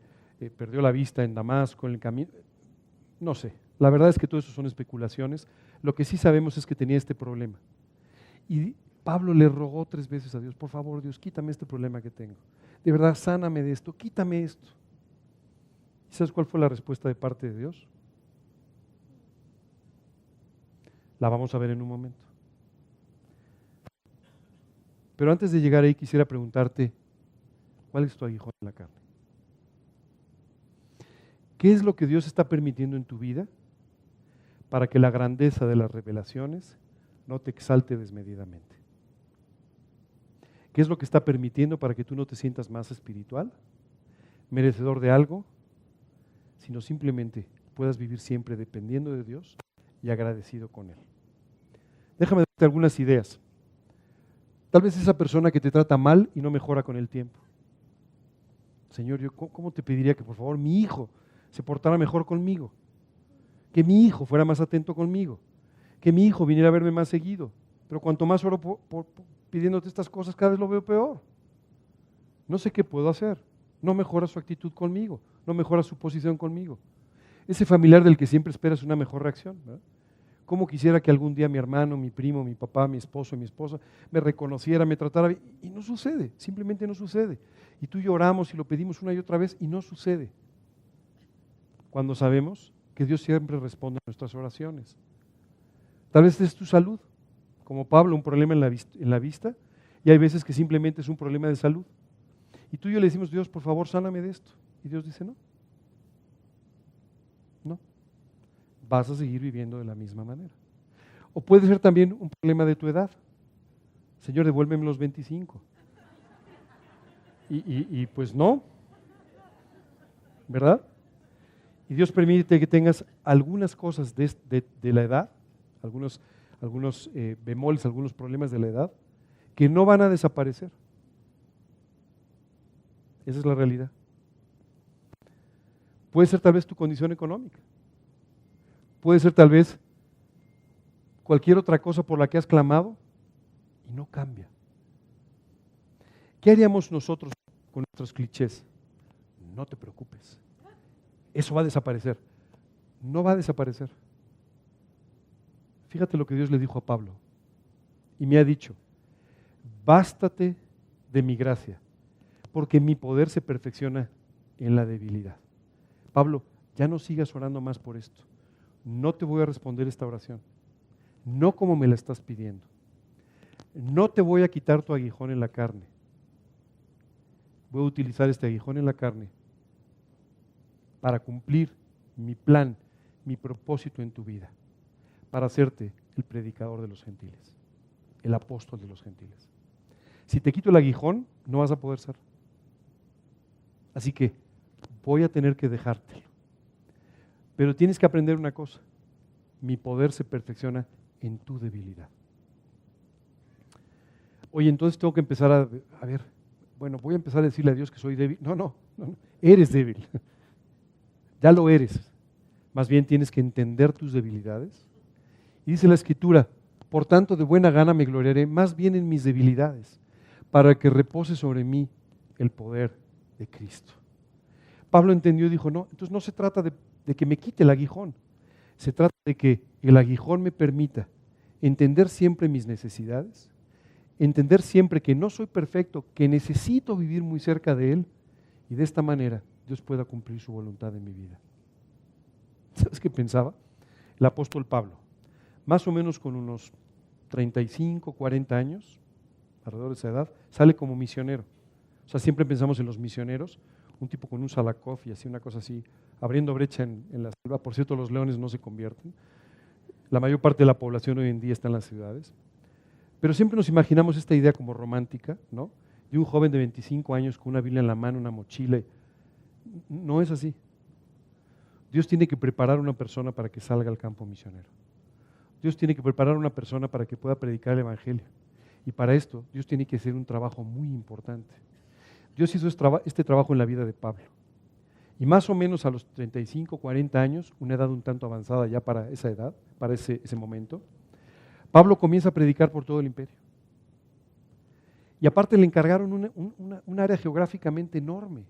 perdió la vista en Damasco, en el camino, no sé. La verdad es que todo eso son especulaciones. Lo que sí sabemos es que tenía este problema. Y Pablo le rogó 3 veces a Dios, por favor, Dios, quítame este problema que tengo. De verdad, sáname de esto, quítame esto. ¿Y sabes cuál fue la respuesta de parte de Dios? La vamos a ver en un momento. Pero antes de llegar ahí quisiera preguntarte, ¿cuál es tu aguijón en la carne? ¿Qué es lo que Dios está permitiendo en tu vida para que la grandeza de las revelaciones no te exalte desmedidamente? ¿Qué es lo que está permitiendo para que tú no te sientas más espiritual, merecedor de algo, sino simplemente puedas vivir siempre dependiendo de Dios y agradecido con Él? Déjame darte algunas ideas. Tal vez esa persona que te trata mal y no mejora con el tiempo. Señor, yo ¿cómo te pediría que por favor mi hijo se portara mejor conmigo? Que mi hijo fuera más atento conmigo. Que mi hijo viniera a verme más seguido. Pero cuanto más oro pidiéndote estas cosas, cada vez lo veo peor. No sé qué puedo hacer. No mejora su actitud conmigo. No mejora su posición conmigo. Ese familiar del que siempre esperas una mejor reacción, ¿verdad? ¿Cómo quisiera que algún día mi hermano, mi primo, mi papá, mi esposo, mi esposa me reconociera, me tratara bien? Y no sucede, simplemente no sucede. Y tú lloramos y lo pedimos una y otra vez y no sucede. Cuando sabemos que Dios siempre responde a nuestras oraciones. Tal vez es tu salud, como Pablo, un problema en la vista, y hay veces que simplemente es un problema de salud. Y tú y yo le decimos, Dios, por favor, sáname de esto. Y Dios dice, no. No. Vas a seguir viviendo de la misma manera. O puede ser también un problema de tu edad. Señor, devuélveme los 25. Y pues no, ¿verdad? Y Dios permite que tengas algunas cosas de la edad, algunos bemoles, algunos problemas de la edad, que no van a desaparecer. Esa es la realidad. Puede ser tal vez tu condición económica. Puede ser tal vez cualquier otra cosa por la que has clamado y no cambia. ¿Qué haríamos nosotros con nuestros clichés? No te preocupes. Eso va a desaparecer. No va a desaparecer. Fíjate lo que Dios le dijo a Pablo. Y me ha dicho, bástate de mi gracia, porque mi poder se perfecciona en la debilidad. Pablo, ya no sigas orando más por esto. No te voy a responder esta oración. No como me la estás pidiendo. No te voy a quitar tu aguijón en la carne. Voy a utilizar este aguijón en la carne para cumplir mi plan, mi propósito en tu vida, para hacerte el predicador de los gentiles, el apóstol de los gentiles. Si te quito el aguijón, no vas a poder ser. Así que voy a tener que dejártelo. Pero tienes que aprender una cosa, mi poder se perfecciona en tu debilidad. Oye, entonces tengo que empezar a ver, bueno, voy a empezar a decirle a Dios que soy débil. No, eres débil. Ya lo eres. Más bien tienes que entender tus debilidades. Y dice la Escritura, por tanto de buena gana me gloriaré más bien en mis debilidades, para que repose sobre mí el poder de Cristo. Pablo entendió y dijo, no, entonces no se trata de que me quite el aguijón, se trata de que el aguijón me permita entender siempre mis necesidades, entender siempre que no soy perfecto, que necesito vivir muy cerca de Él, y de esta manera Dios pueda cumplir su voluntad en mi vida. ¿Sabes qué pensaba? El apóstol Pablo, más o menos con unos 35, 40 años, alrededor de esa edad, sale como misionero. O sea, siempre pensamos en los misioneros, un tipo con un Salakov y así, una cosa así, abriendo brecha en la selva. Por cierto, los leones no se convierten. La mayor parte de la población hoy en día está en las ciudades. Pero siempre nos imaginamos esta idea como romántica, ¿no? De un joven de 25 años con una Biblia en la mano, una mochila. No es así. Dios tiene que preparar a una persona para que salga al campo misionero. Dios tiene que preparar a una persona para que pueda predicar el Evangelio. Y para esto, Dios tiene que hacer un trabajo muy importante. Dios hizo este trabajo en la vida de Pablo. Y más o menos a los 35, 40 años, una edad un tanto avanzada ya para esa edad, para ese momento, Pablo comienza a predicar por todo el imperio. Y aparte le encargaron un área geográficamente enorme.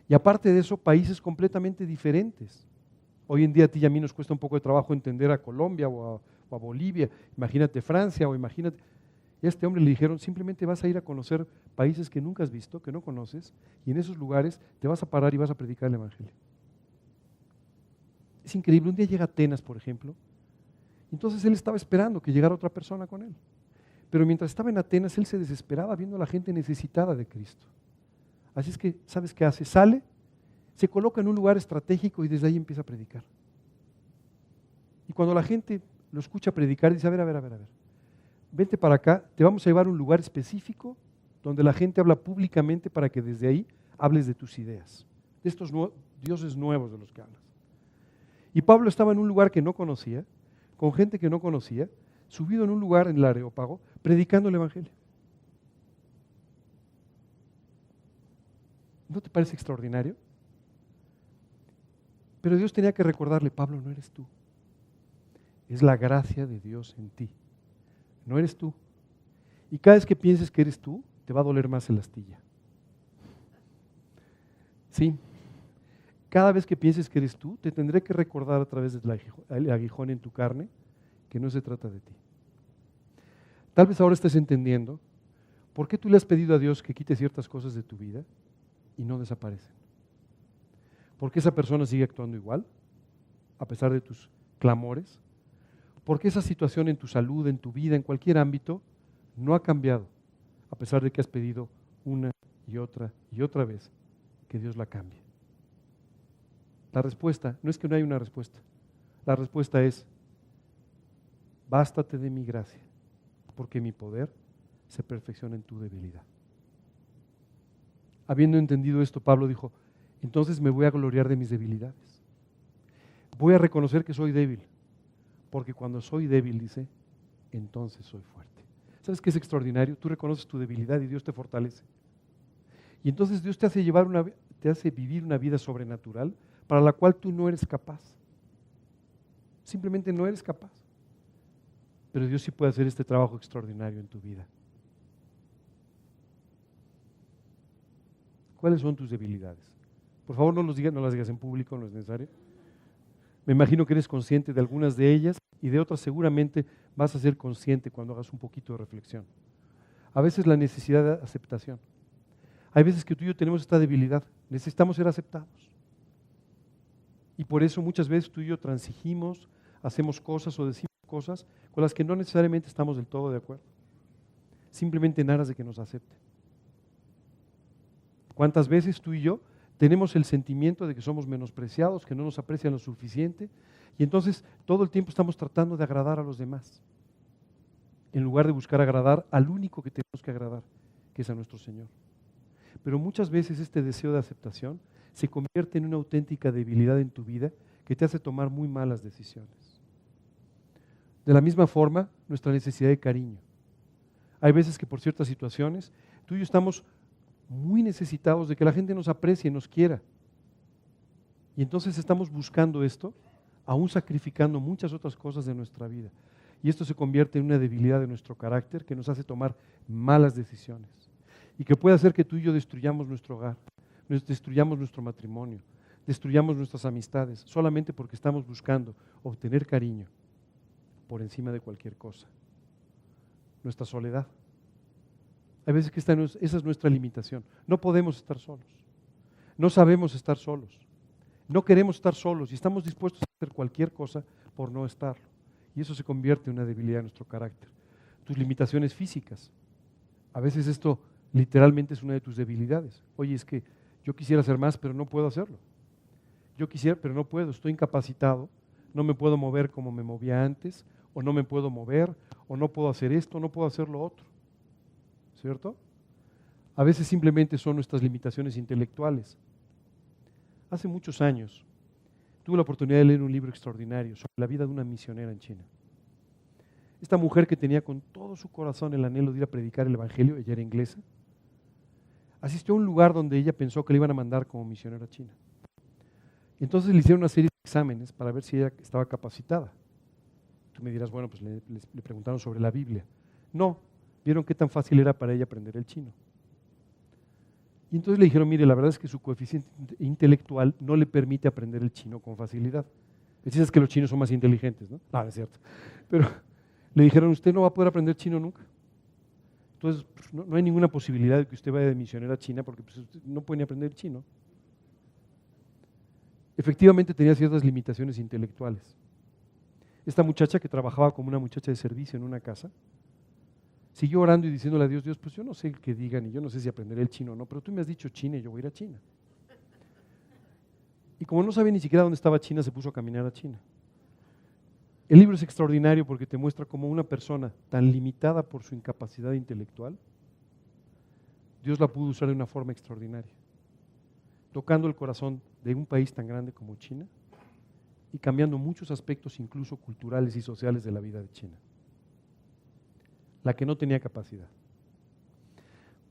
Y aparte de eso, países completamente diferentes. Hoy en día a ti y a mí nos cuesta un poco de trabajo entender a Colombia o a Bolivia. Imagínate Francia o imagínate... Y a este hombre le dijeron, simplemente vas a ir a conocer países que nunca has visto, que no conoces, y en esos lugares te vas a parar y vas a predicar el Evangelio. Es increíble. Un día llega a Atenas, por ejemplo, y entonces él estaba esperando que llegara otra persona con él. Pero mientras estaba en Atenas, él se desesperaba viendo a la gente necesitada de Cristo. Así es que, ¿sabes qué hace? Sale, se coloca en un lugar estratégico y desde ahí empieza a predicar. Y cuando la gente lo escucha predicar, dice, a ver, vente para acá, te vamos a llevar a un lugar específico donde la gente habla públicamente para que desde ahí hables de tus ideas, de estos dioses nuevos de los que hablas. Y Pablo estaba en un lugar que no conocía, con gente que no conocía, subido en un lugar en el Areópago, predicando el Evangelio. ¿No te parece extraordinario? Pero Dios tenía que recordarle, Pablo, no eres tú. Es la gracia de Dios en ti. No eres tú. Y cada vez que pienses que eres tú, te va a doler más la astilla. Sí. Cada vez que pienses que eres tú, te tendré que recordar a través del aguijón en tu carne que no se trata de ti. Tal vez ahora estés entendiendo por qué tú le has pedido a Dios que quite ciertas cosas de tu vida y no desaparecen. ¿Por qué esa persona sigue actuando igual, a pesar de tus clamores? ¿Por qué esa situación en tu salud, en tu vida, en cualquier ámbito, no ha cambiado, a pesar de que has pedido una y otra vez que Dios la cambie? La respuesta, no es que no haya una respuesta, la respuesta es, bástate de mi gracia, porque mi poder se perfecciona en tu debilidad. Habiendo entendido esto, Pablo dijo, entonces me voy a gloriar de mis debilidades. Voy a reconocer que soy débil, porque cuando soy débil, dice, entonces soy fuerte. ¿Sabes qué es extraordinario? Tú reconoces tu debilidad y Dios te fortalece. Y entonces Dios te hace vivir una vida sobrenatural para la cual tú no eres capaz. Simplemente no eres capaz. Pero Dios sí puede hacer este trabajo extraordinario en tu vida. ¿Cuáles son tus debilidades? Por favor, no las digas en público, no es necesario. Me imagino que eres consciente de algunas de ellas y de otras seguramente vas a ser consciente cuando hagas un poquito de reflexión. A veces la necesidad de aceptación. Hay veces que tú y yo tenemos esta debilidad, necesitamos ser aceptados. Y por eso muchas veces tú y yo transigimos, hacemos cosas o decimos cosas con las que no necesariamente estamos del todo de acuerdo. Simplemente en aras de que nos acepten. ¿Cuántas veces tú y yo tenemos el sentimiento de que somos menospreciados, que no nos aprecian lo suficiente? Y entonces todo el tiempo estamos tratando de agradar a los demás, en lugar de buscar agradar al único que tenemos que agradar, que es a nuestro Señor. Pero muchas veces este deseo de aceptación se convierte en una auténtica debilidad en tu vida que te hace tomar muy malas decisiones. De la misma forma, nuestra necesidad de cariño. Hay veces que por ciertas situaciones, tú y yo estamos muy necesitados de que la gente nos aprecie, nos quiera. Y entonces estamos buscando esto, aún sacrificando muchas otras cosas de nuestra vida. Y esto se convierte en una debilidad de nuestro carácter que nos hace tomar malas decisiones. Y que puede hacer que tú y yo destruyamos nuestro hogar, destruyamos nuestro matrimonio, destruyamos nuestras amistades, solamente porque estamos buscando obtener cariño por encima de cualquier cosa. Nuestra soledad. Hay veces que esa es nuestra limitación. No podemos estar solos. No sabemos estar solos. No queremos estar solos y estamos dispuestos a hacer cualquier cosa por no estarlo. Y eso se convierte en una debilidad de nuestro carácter. Tus limitaciones físicas. A veces esto literalmente es una de tus debilidades. Oye, es que yo quisiera hacer más, pero no puedo hacerlo. Yo quisiera, pero no puedo. Estoy incapacitado. No me puedo mover como me movía antes, o no me puedo mover, o no puedo hacer esto, no puedo hacer lo otro. ¿Cierto? A veces simplemente son nuestras limitaciones intelectuales. Hace muchos años tuve la oportunidad de leer un libro extraordinario sobre la vida de una misionera en China. Esta mujer que tenía con todo su corazón el anhelo de ir a predicar el evangelio, ella era inglesa, asistió a un lugar donde ella pensó que le iban a mandar como misionera a China. Y entonces le hicieron una serie de exámenes para ver si ella estaba capacitada. Tú me dirás, bueno, pues le preguntaron sobre la Biblia. No, vieron qué tan fácil era para ella aprender el chino. Y entonces le dijeron, mire, la verdad es que su coeficiente intelectual no le permite aprender el chino con facilidad. Dices que los chinos son más inteligentes, ¿no? No, no es cierto. Pero le dijeron, usted no va a poder aprender chino nunca. Entonces, pues, no hay ninguna posibilidad de que usted vaya de misionera a China porque pues, usted no puede ni aprender chino. Efectivamente tenía ciertas limitaciones intelectuales. Esta muchacha que trabajaba como una muchacha de servicio en una casa, siguió orando y diciéndole a Dios, Dios, pues yo no sé el que digan y yo no sé si aprenderé el chino o no, pero tú me has dicho China y yo voy a ir a China. Y como no sabía ni siquiera dónde estaba China, se puso a caminar a China. El libro es extraordinario porque te muestra cómo una persona tan limitada por su incapacidad intelectual, Dios la pudo usar de una forma extraordinaria, tocando el corazón de un país tan grande como China y cambiando muchos aspectos, incluso culturales y sociales, de la vida de China. La que no tenía capacidad.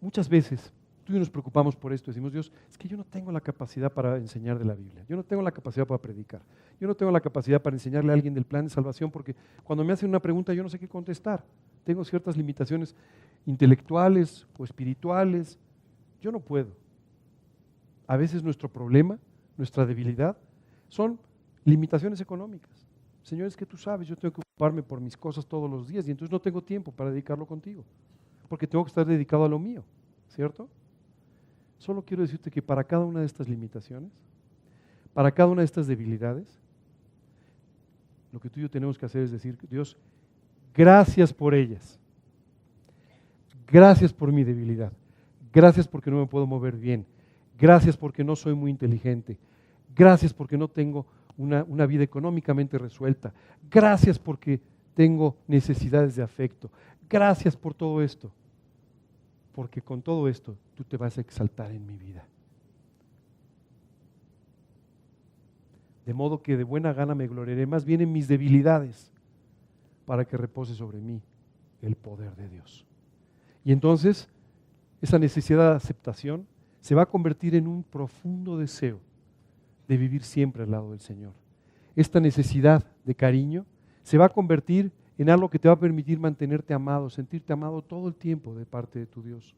Muchas veces tú y yo nos preocupamos por esto, decimos, Dios, es que yo no tengo la capacidad para enseñar de la Biblia, yo no tengo la capacidad para predicar, yo no tengo la capacidad para enseñarle a alguien del plan de salvación, porque cuando me hacen una pregunta yo no sé qué contestar, tengo ciertas limitaciones intelectuales o espirituales, yo no puedo. A veces nuestro problema, nuestra debilidad, son limitaciones económicas. Señor, es que tú sabes, yo tengo que ocuparme por mis cosas todos los días y entonces no tengo tiempo para dedicarlo contigo, porque tengo que estar dedicado a lo mío, ¿cierto? Solo quiero decirte que para cada una de estas limitaciones, para cada una de estas debilidades, lo que tú y yo tenemos que hacer es decir, Dios, gracias por ellas, gracias por mi debilidad, gracias porque no me puedo mover bien, gracias porque no soy muy inteligente, gracias porque no tengo una vida económicamente resuelta, gracias porque tengo necesidades de afecto, gracias por todo esto. Porque con todo esto tú te vas a exaltar en mi vida. De modo que de buena gana me gloriaré más bien en mis debilidades, para que repose sobre mí el poder de Dios. Y entonces esa necesidad de aceptación se va a convertir en un profundo deseo de vivir siempre al lado del Señor. Esta necesidad de cariño se va a convertir en algo que te va a permitir mantenerte amado, sentirte amado todo el tiempo de parte de tu Dios.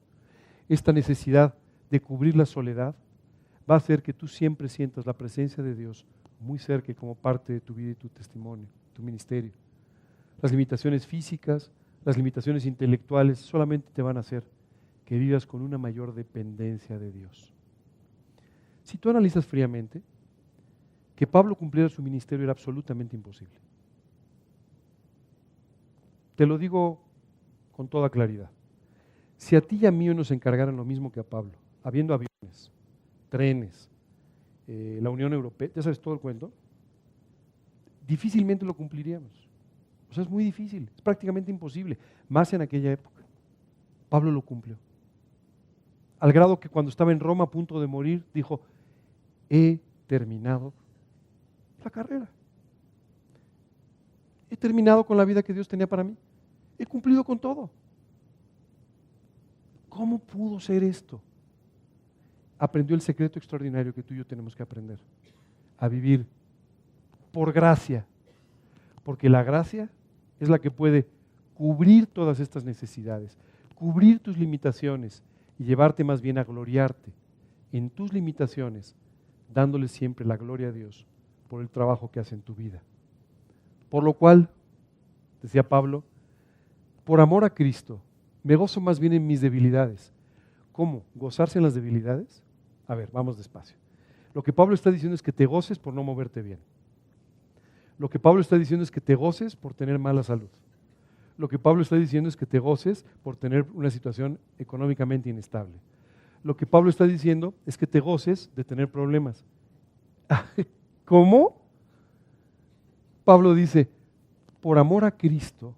Esta necesidad de cubrir la soledad va a hacer que tú siempre sientas la presencia de Dios muy cerca y como parte de tu vida y tu testimonio, tu ministerio. Las limitaciones físicas, las limitaciones intelectuales solamente te van a hacer que vivas con una mayor dependencia de Dios. Si tú analizas fríamente, que Pablo cumpliera su ministerio era absolutamente imposible. Te lo digo con toda claridad. Si a ti y a mí nos encargaran lo mismo que a Pablo, habiendo aviones, trenes, la Unión Europea, ya sabes todo el cuento, difícilmente lo cumpliríamos. O sea, es muy difícil, es prácticamente imposible, más en aquella época. Pablo lo cumplió. Al grado que cuando estaba en Roma a punto de morir, dijo, he terminado la carrera. He terminado con la vida que Dios tenía para mí. He cumplido con todo. ¿Cómo pudo ser esto? Aprendió el secreto extraordinario que tú y yo tenemos que aprender. A vivir por gracia. Porque la gracia es la que puede cubrir todas estas necesidades, cubrir tus limitaciones y llevarte más bien a gloriarte en tus limitaciones, dándole siempre la gloria a Dios por el trabajo que hace en tu vida. Por lo cual, decía Pablo, por amor a Cristo, me gozo más bien en mis debilidades. ¿Cómo? ¿Gozarse en las debilidades? A ver, vamos despacio. Lo que Pablo está diciendo es que te goces por no moverte bien. Lo que Pablo está diciendo es que te goces por tener mala salud. Lo que Pablo está diciendo es que te goces por tener una situación económicamente inestable. Lo que Pablo está diciendo es que te goces de tener problemas. ¿Cómo? Pablo dice, por amor a Cristo,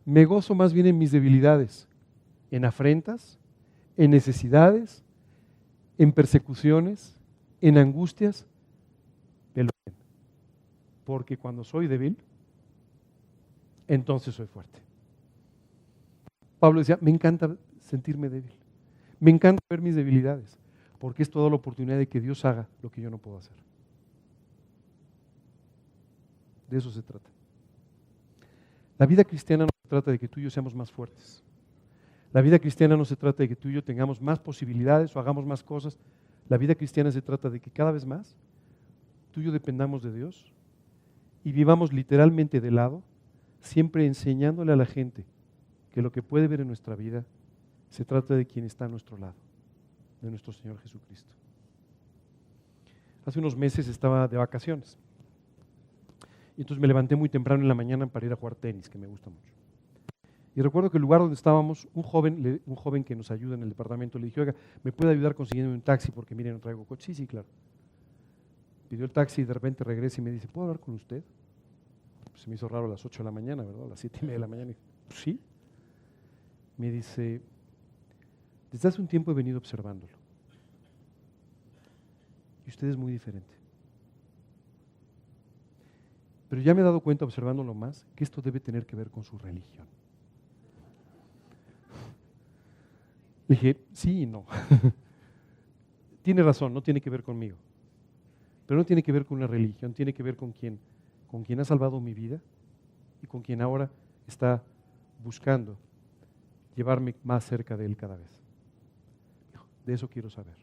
me gozo más bien en mis debilidades, en afrentas, en necesidades, en persecuciones, en angustias, porque cuando soy débil, entonces soy fuerte. Pablo decía, me encanta sentirme débil. Me encanta ver mis debilidades, porque es toda la oportunidad de que Dios haga lo que yo no puedo hacer. De eso se trata. La vida cristiana no se trata de que tú y yo seamos más fuertes. La vida cristiana no se trata de que tú y yo tengamos más posibilidades o hagamos más cosas. La vida cristiana se trata de que cada vez más tú y yo dependamos de Dios y vivamos literalmente de lado, siempre enseñándole a la gente que lo que puede ver en nuestra vida se trata de quien está a nuestro lado, de nuestro Señor Jesucristo. Hace unos meses estaba de vacaciones y entonces me levanté muy temprano en la mañana para ir a jugar tenis, que me gusta mucho. Y recuerdo que el lugar donde estábamos, un joven que nos ayuda en el departamento, le dije, oiga, ¿me puede ayudar consiguiendo un taxi? Porque miren, no traigo coche. Sí, sí, claro. Pidió el taxi y de repente regresa y me dice, ¿puedo hablar con usted? Pues se me hizo raro a las 8 de la mañana, ¿verdad? A las 7:30 de la mañana. Y dije, pues sí. Me dice, desde hace un tiempo he venido observándolo. Y usted es muy diferente. Pero ya me he dado cuenta, observándolo más, que esto debe tener que ver con su religión. Le dije, sí y no. Tiene razón, no tiene que ver conmigo. Pero no tiene que ver con una religión, tiene que ver con quien ha salvado mi vida y con quien ahora está buscando llevarme más cerca de Él cada vez. De eso quiero saber.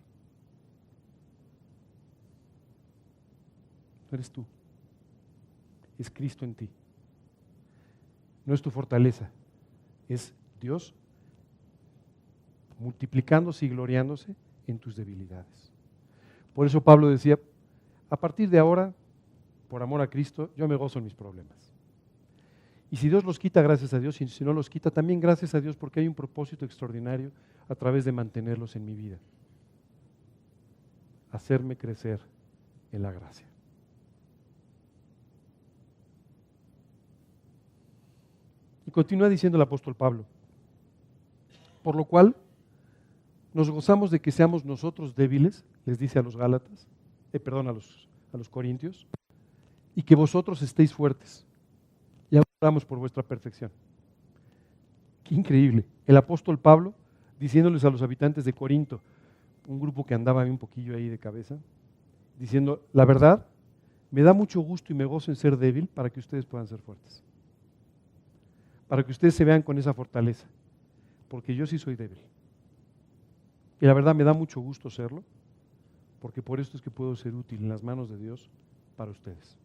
No eres tú, es Cristo en ti. No es tu fortaleza, es Dios multiplicándose y gloriándose en tus debilidades. Por eso Pablo decía, a partir de ahora, por amor a Cristo, yo me gozo en mis problemas. Y si Dios los quita, gracias a Dios, y si no los quita, también gracias a Dios, porque hay un propósito extraordinario a través de mantenerlos en mi vida. Hacerme crecer en la gracia. Y continúa diciendo el apóstol Pablo, por lo cual nos gozamos de que seamos nosotros débiles, les dice a los Gálatas, a los Corintios, y que vosotros estéis fuertes. Y oramos por vuestra perfección. Qué increíble. El apóstol Pablo diciéndoles a los habitantes de Corinto, un grupo que andaba un poquillo ahí de cabeza, diciendo, la verdad, me da mucho gusto y me gozo en ser débil para que ustedes puedan ser fuertes. Para que ustedes se vean con esa fortaleza. Porque yo sí soy débil. Y la verdad me da mucho gusto serlo, porque por esto es que puedo ser útil en las manos de Dios para ustedes.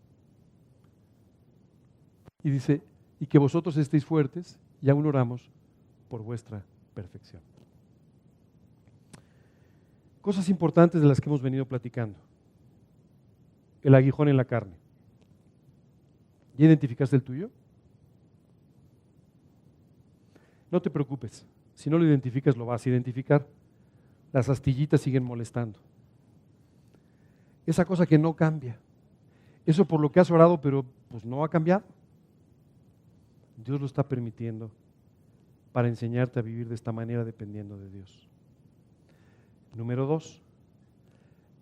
Y dice, y que vosotros estéis fuertes, y aún oramos por vuestra perfección. Cosas importantes de las que hemos venido platicando. El aguijón en la carne. ¿Ya identificaste el tuyo? No te preocupes, si no lo identificas lo vas a identificar. Las astillitas siguen molestando. Esa cosa que no cambia. Eso por lo que has orado, pero pues no ha cambiado. Dios lo está permitiendo para enseñarte a vivir de esta manera dependiendo de Dios. Número 2,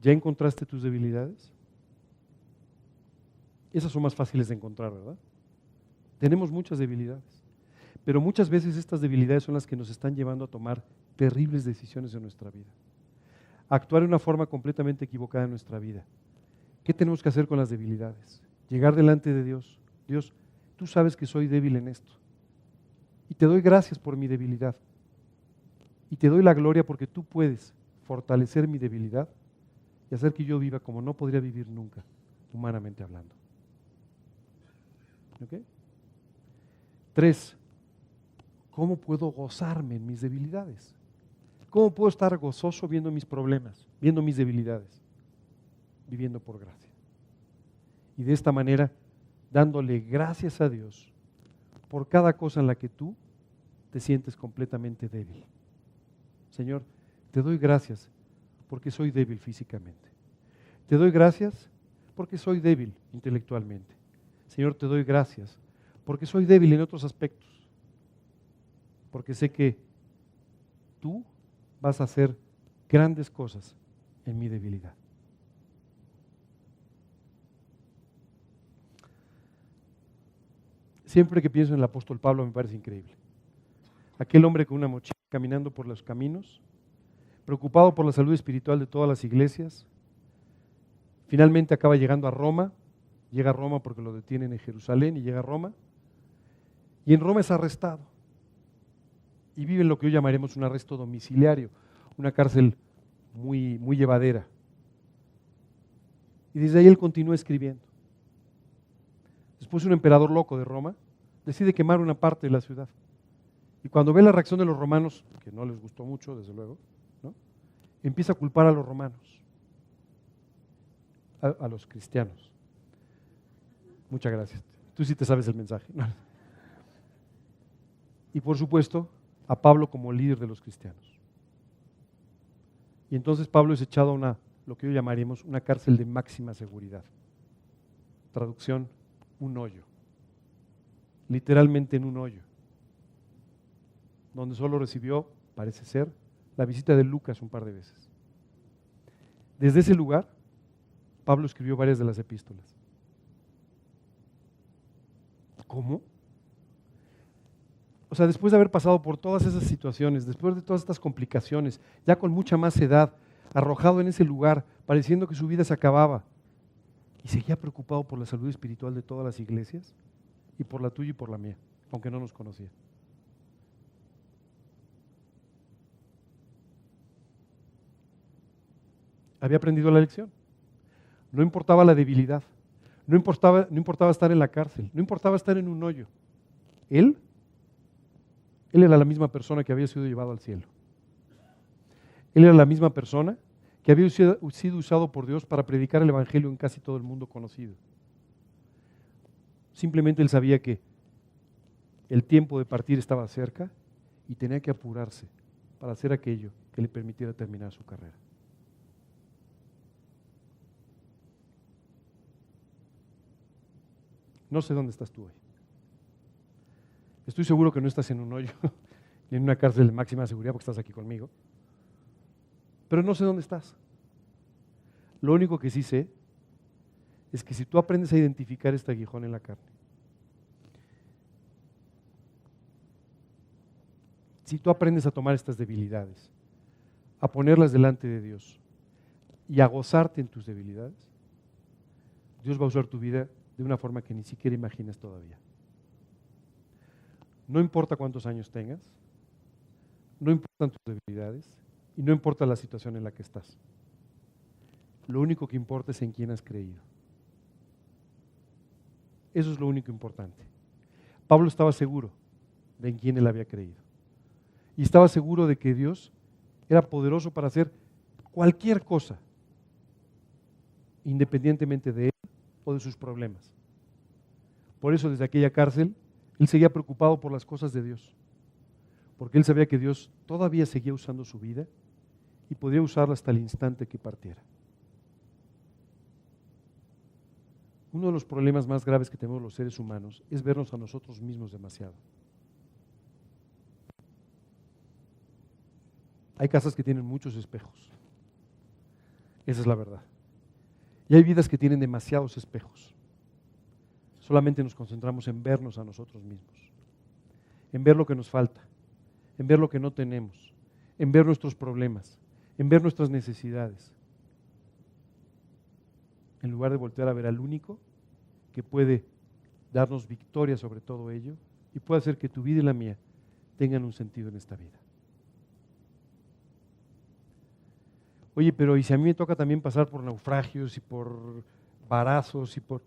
¿ya encontraste tus debilidades? Esas son más fáciles de encontrar, ¿verdad? Tenemos muchas debilidades, pero muchas veces estas debilidades son las que nos están llevando a tomar terribles decisiones en nuestra vida, a actuar de una forma completamente equivocada en nuestra vida. ¿Qué tenemos que hacer con las debilidades? Llegar delante de Dios. Dios, tú sabes que soy débil en esto y te doy gracias por mi debilidad y te doy la gloria porque tú puedes fortalecer mi debilidad y hacer que yo viva como no podría vivir nunca, humanamente hablando. ¿Ok? 3, ¿cómo puedo gozarme en mis debilidades? ¿Cómo puedo estar gozoso viendo mis problemas, viendo mis debilidades? Viviendo por gracia. Y de esta manera, dándole gracias a Dios por cada cosa en la que tú te sientes completamente débil. Señor, te doy gracias porque soy débil físicamente. Te doy gracias porque soy débil intelectualmente. Señor, te doy gracias porque soy débil en otros aspectos. Porque sé que tú vas a hacer grandes cosas en mi debilidad. Siempre que pienso en el apóstol Pablo me parece increíble. aquel hombre con una mochila caminando por los caminos, preocupado por la salud espiritual de todas las iglesias, finalmente acaba llegando a Roma, llega a Roma porque lo detienen en Jerusalén y llega a Roma, y en Roma es arrestado y vive en lo que hoy llamaremos un arresto domiciliario, una cárcel muy, muy llevadera. Y desde ahí él continúa escribiendo. Después un emperador loco de Roma decide quemar una parte de la ciudad. Y cuando ve la reacción de los romanos, que no les gustó mucho, desde luego, ¿no?, empieza a culpar a los romanos, a los cristianos. Muchas gracias. Tú sí te sabes el mensaje. Y por supuesto, a Pablo como líder de los cristianos. Y entonces Pablo es echado a lo que hoy llamaríamos una cárcel de máxima seguridad. Traducción, un hoyo. Literalmente en un hoyo. Donde solo recibió, parece ser, la visita de Lucas un par de veces. Desde ese lugar, Pablo escribió varias de las epístolas. ¿Cómo? O sea, después de haber pasado por todas esas situaciones, después de todas estas complicaciones, ya con mucha más edad, arrojado en ese lugar, pareciendo que su vida se acababa, y seguía preocupado por la salud espiritual de todas las iglesias, y por la tuya y por la mía, aunque no nos conocía. Había aprendido la lección. No importaba la debilidad, no importaba estar en la cárcel, no importaba estar en un hoyo. Él era la misma persona que había sido llevado al cielo. Él era la misma persona que había sido usado por Dios para predicar el evangelio en casi todo el mundo conocido. Simplemente él sabía que el tiempo de partir estaba cerca y tenía que apurarse para hacer aquello que le permitiera terminar su carrera. No sé dónde estás tú hoy. Estoy seguro que no estás en un hoyo ni en una cárcel de máxima seguridad porque estás aquí conmigo. Pero no sé dónde estás. Lo único que sí sé es que si tú aprendes a identificar este aguijón en la carne, si tú aprendes a tomar estas debilidades, a ponerlas delante de Dios y a gozarte en tus debilidades, Dios va a usar tu vida de una forma que ni siquiera imaginas todavía. No importa cuántos años tengas, no importan tus debilidades y no importa la situación en la que estás. Lo único que importa es en quién has creído. Eso es lo único importante. Pablo estaba seguro de en quién él había creído. Y estaba seguro de que Dios era poderoso para hacer cualquier cosa, independientemente de él o de sus problemas. Por eso desde aquella cárcel, él seguía preocupado por las cosas de Dios, porque él sabía que Dios todavía seguía usando su vida y podía usarla hasta el instante que partiera. Uno de los problemas más graves que tenemos los seres humanos es vernos a nosotros mismos demasiado. Hay casas que tienen muchos espejos. Esa es la verdad. Y hay vidas que tienen demasiados espejos. Solamente nos concentramos en vernos a nosotros mismos, en ver lo que nos falta, en ver lo que no tenemos, en ver nuestros problemas, en ver nuestras necesidades, en lugar de voltear a ver al único que puede darnos victoria sobre todo ello y puede hacer que tu vida y la mía tengan un sentido en esta vida. Oye, pero ¿y si a mí me toca también pasar por naufragios y por varazos y por...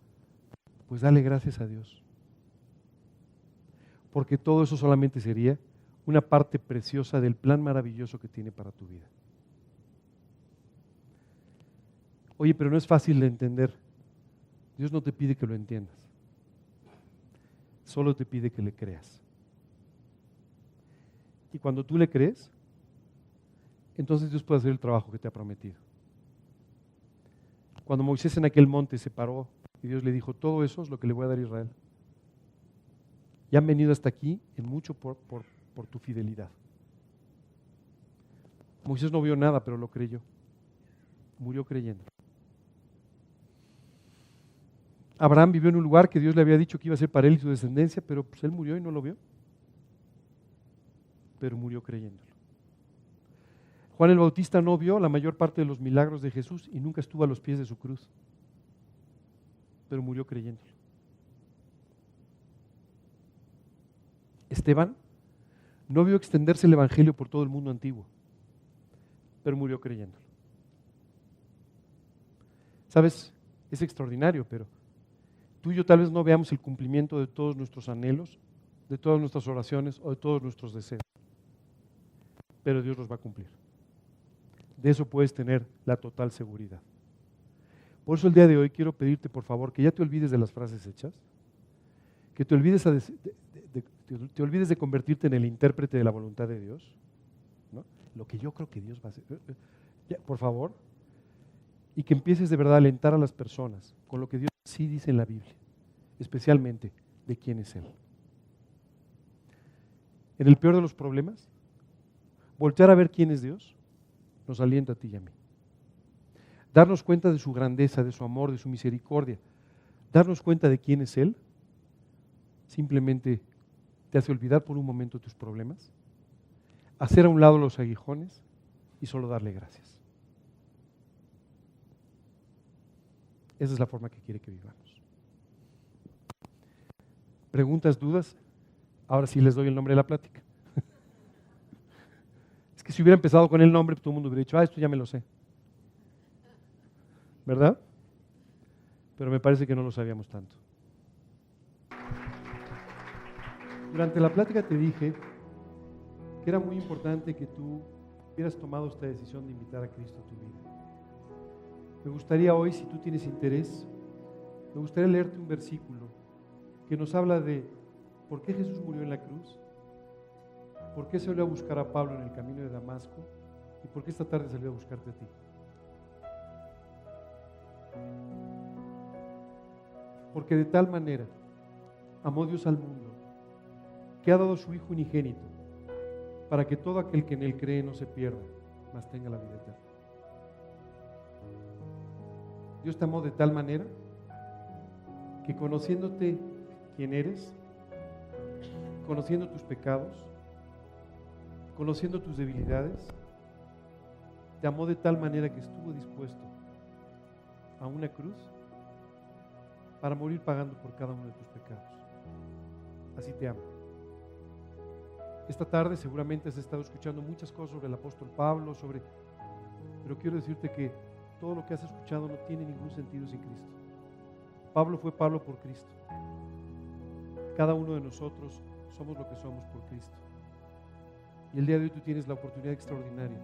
Pues dale gracias a Dios. Porque todo eso solamente sería una parte preciosa del plan maravilloso que tiene para tu vida. Oye, pero no es fácil de entender. Dios no te pide que lo entiendas. Solo te pide que le creas. Y cuando tú le crees, entonces Dios puede hacer el trabajo que te ha prometido. Cuando Moisés en aquel monte se paró y Dios le dijo, todo eso es lo que le voy a dar a Israel. Y han venido hasta aquí en mucho por tu fidelidad. Moisés no vio nada, pero lo creyó. Murió creyendo. Abraham vivió en un lugar que Dios le había dicho que iba a ser para él y su descendencia, pero pues él murió y no lo vio. pero murió creyéndolo. Juan el Bautista no vio la mayor parte de los milagros de Jesús y nunca estuvo a los pies de su cruz, pero murió creyéndolo. Esteban no vio extenderse el evangelio por todo el mundo antiguo, pero murió creyéndolo. ¿Sabes? Es extraordinario, pero tú y yo tal vez no veamos el cumplimiento de todos nuestros anhelos, de todas nuestras oraciones o de todos nuestros deseos, pero Dios los va a cumplir. De eso puedes tener la total seguridad. Por eso el día de hoy quiero pedirte, por favor, que ya te olvides de las frases hechas, que te olvides, te olvides de convertirte en el intérprete de la voluntad de Dios, ¿no? Lo que yo creo que Dios va a hacer. Ya, por favor, y que empieces de verdad a alentar a las personas con lo que Dios sí dice en la Biblia, especialmente de quién es Él. En el peor de los problemas, voltear a ver quién es Dios nos alienta a ti y a mí. Darnos cuenta de su grandeza, de su amor, de su misericordia, darnos cuenta de quién es Él, simplemente te hace olvidar por un momento tus problemas, hacer a un lado los aguijones y solo darle gracias. Esa es la forma que quiere que vivamos. ¿Preguntas, dudas? Ahora sí les doy el nombre de la plática. Es que si hubiera empezado con el nombre, todo el mundo hubiera dicho, esto ya me lo sé. ¿Verdad? Pero me parece que no lo sabíamos tanto. Durante la plática te dije que era muy importante que tú hubieras tomado esta decisión de invitar a Cristo a tu vida. Me gustaría hoy, si tú tienes interés, me gustaría leerte un versículo que nos habla de por qué Jesús murió en la cruz, por qué salió a buscar a Pablo en el camino de Damasco y por qué esta tarde salió a buscarte a ti. Porque de tal manera amó Dios al mundo, que ha dado a su Hijo unigénito, para que todo aquel que en Él cree no se pierda, mas tenga la vida eterna. Dios te amó de tal manera que conociéndote quién eres, conociendo tus pecados, conociendo tus debilidades, te amó de tal manera que estuvo dispuesto a una cruz para morir pagando por cada uno de tus pecados. Así te amo. Esta tarde seguramente has estado escuchando muchas cosas sobre el apóstol Pablo, pero quiero decirte que todo lo que has escuchado no tiene ningún sentido sin Cristo. Pablo fue Pablo por Cristo. Cada uno de nosotros somos lo que somos por Cristo. Y el día de hoy tú tienes la oportunidad extraordinaria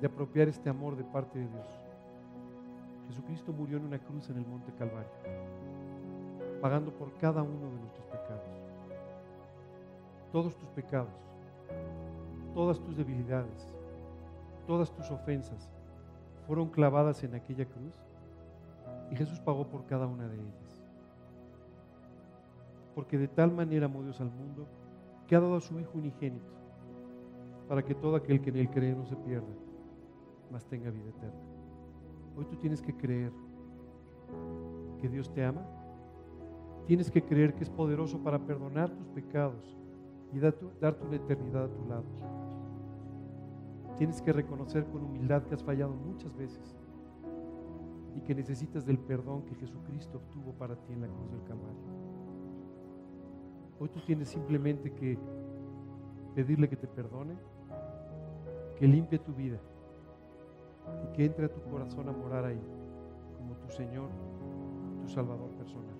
de apropiar este amor de parte de Dios. Jesucristo murió en una cruz en el monte Calvario, pagando por cada uno de nuestros pecados. Todos tus pecados, todas tus debilidades, todas tus ofensas fueron clavadas en aquella cruz y Jesús pagó por cada una de ellas. Porque de tal manera amó Dios al mundo que ha dado a su Hijo unigénito para que todo aquel que en Él cree no se pierda, mas tenga vida eterna. Hoy tú tienes que creer que Dios te ama, tienes que creer que es poderoso para perdonar tus pecados y darte una eternidad a tu lado. Tienes que reconocer con humildad que has fallado muchas veces y que necesitas del perdón que Jesucristo obtuvo para ti en la cruz del Calvario. Hoy tú tienes simplemente que pedirle que te perdone, que limpie tu vida y que entre a tu corazón a morar ahí como tu Señor, tu Salvador personal.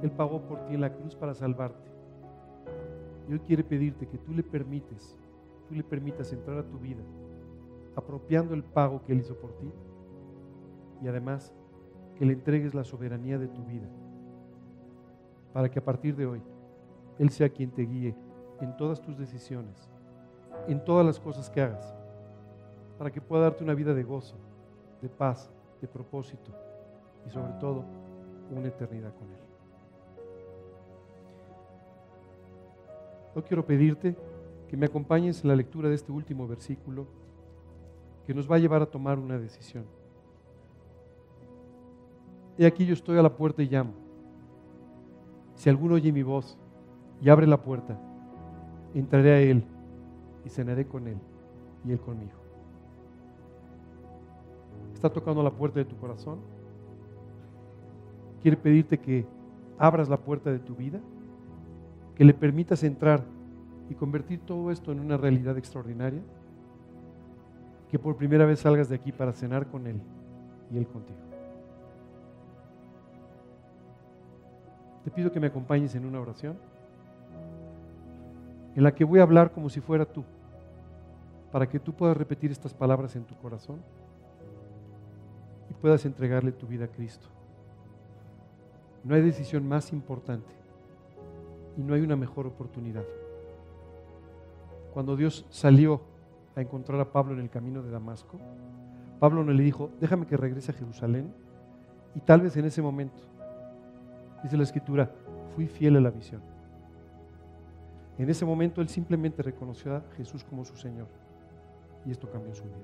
Él pagó por ti en la cruz para salvarte y hoy quiere pedirte que tú le permitas entrar a tu vida apropiando el pago que Él hizo por ti y además que le entregues la soberanía de tu vida para que a partir de hoy Él sea quien te guíe en todas tus decisiones, en todas las cosas que hagas, para que pueda darte una vida de gozo, de paz, de propósito y sobre todo una eternidad con Él. Hoy quiero pedirte que me acompañes en la lectura de este último versículo que nos va a llevar a tomar una decisión. He aquí yo estoy a la puerta y llamo. Si alguno oye mi voz y abre la puerta, entraré a Él y cenaré con Él y Él conmigo. ¿Está tocando la puerta de tu corazón? Quiere pedirte que abras la puerta de tu vida, que le permitas entrar y convertir todo esto en una realidad extraordinaria, que por primera vez salgas de aquí para cenar con Él y Él contigo. Te pido que me acompañes en una oración en la que voy a hablar como si fuera tú, para que tú puedas repetir estas palabras en tu corazón y puedas entregarle tu vida a Cristo. No hay decisión más importante y no hay una mejor oportunidad. Cuando Dios salió a encontrar a Pablo en el camino de Damasco, Pablo no le dijo, déjame que regrese a Jerusalén, y tal vez en ese momento, dice la Escritura, fui fiel a la visión. En ese momento él simplemente reconoció a Jesús como su Señor, y esto cambió su vida.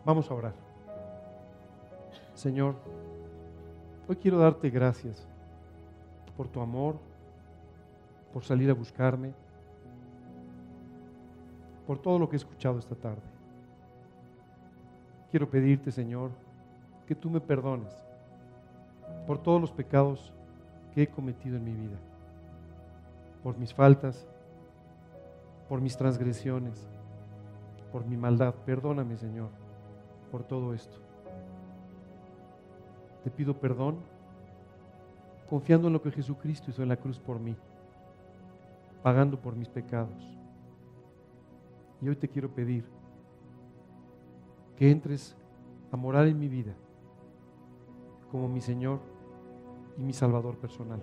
Vamos a orar. Señor, hoy quiero darte gracias por tu amor, por salir a buscarme, por todo lo que he escuchado esta tarde. Quiero pedirte, Señor, que tú me perdones por todos los pecados que he cometido en mi vida, por mis faltas, por mis transgresiones, por mi maldad. Perdóname, Señor, por todo esto. Te pido perdón, confiando en lo que Jesucristo hizo en la cruz por mí, pagando por mis pecados. Y hoy te quiero pedir que entres a morar en mi vida como mi Señor y mi Salvador personal.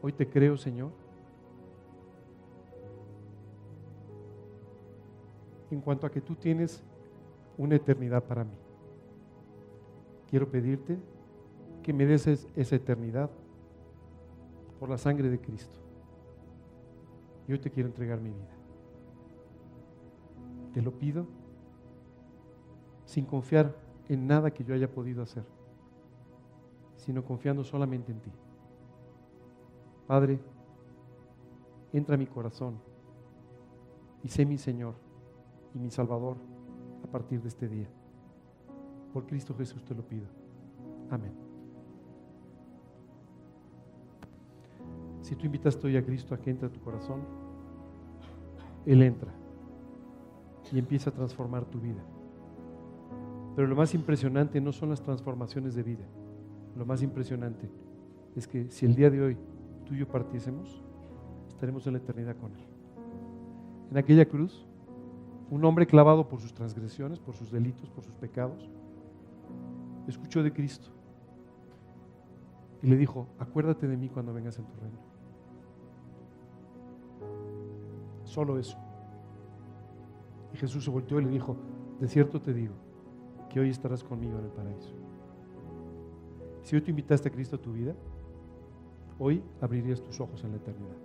Hoy te creo, Señor, en cuanto a que tú tienes una eternidad para mí. Quiero pedirte que me des esa eternidad por la sangre de Cristo. Y hoy te quiero entregar mi vida. Te lo pido sin confiar en nada que yo haya podido hacer, sino confiando solamente en ti. Padre, entra a mi corazón y sé mi Señor y mi Salvador a partir de este día. Por Cristo Jesús te lo pido. Amén. Si tú invitaste hoy a Cristo a que entre a tu corazón, Él entra y empieza a transformar tu vida. Pero lo más impresionante no son las transformaciones de vida. Lo más impresionante es que si el día de hoy tú y yo partiésemos, estaremos en la eternidad con Él. En aquella cruz, un hombre clavado por sus transgresiones, por sus delitos, por sus pecados, escuchó de Cristo y le dijo, acuérdate de mí cuando vengas en tu reino. Solo eso. Y Jesús se volteó y le dijo, de cierto te digo, que hoy estarás conmigo en el paraíso. Si hoy te invitaste a Cristo a tu vida, hoy abrirías tus ojos en la eternidad.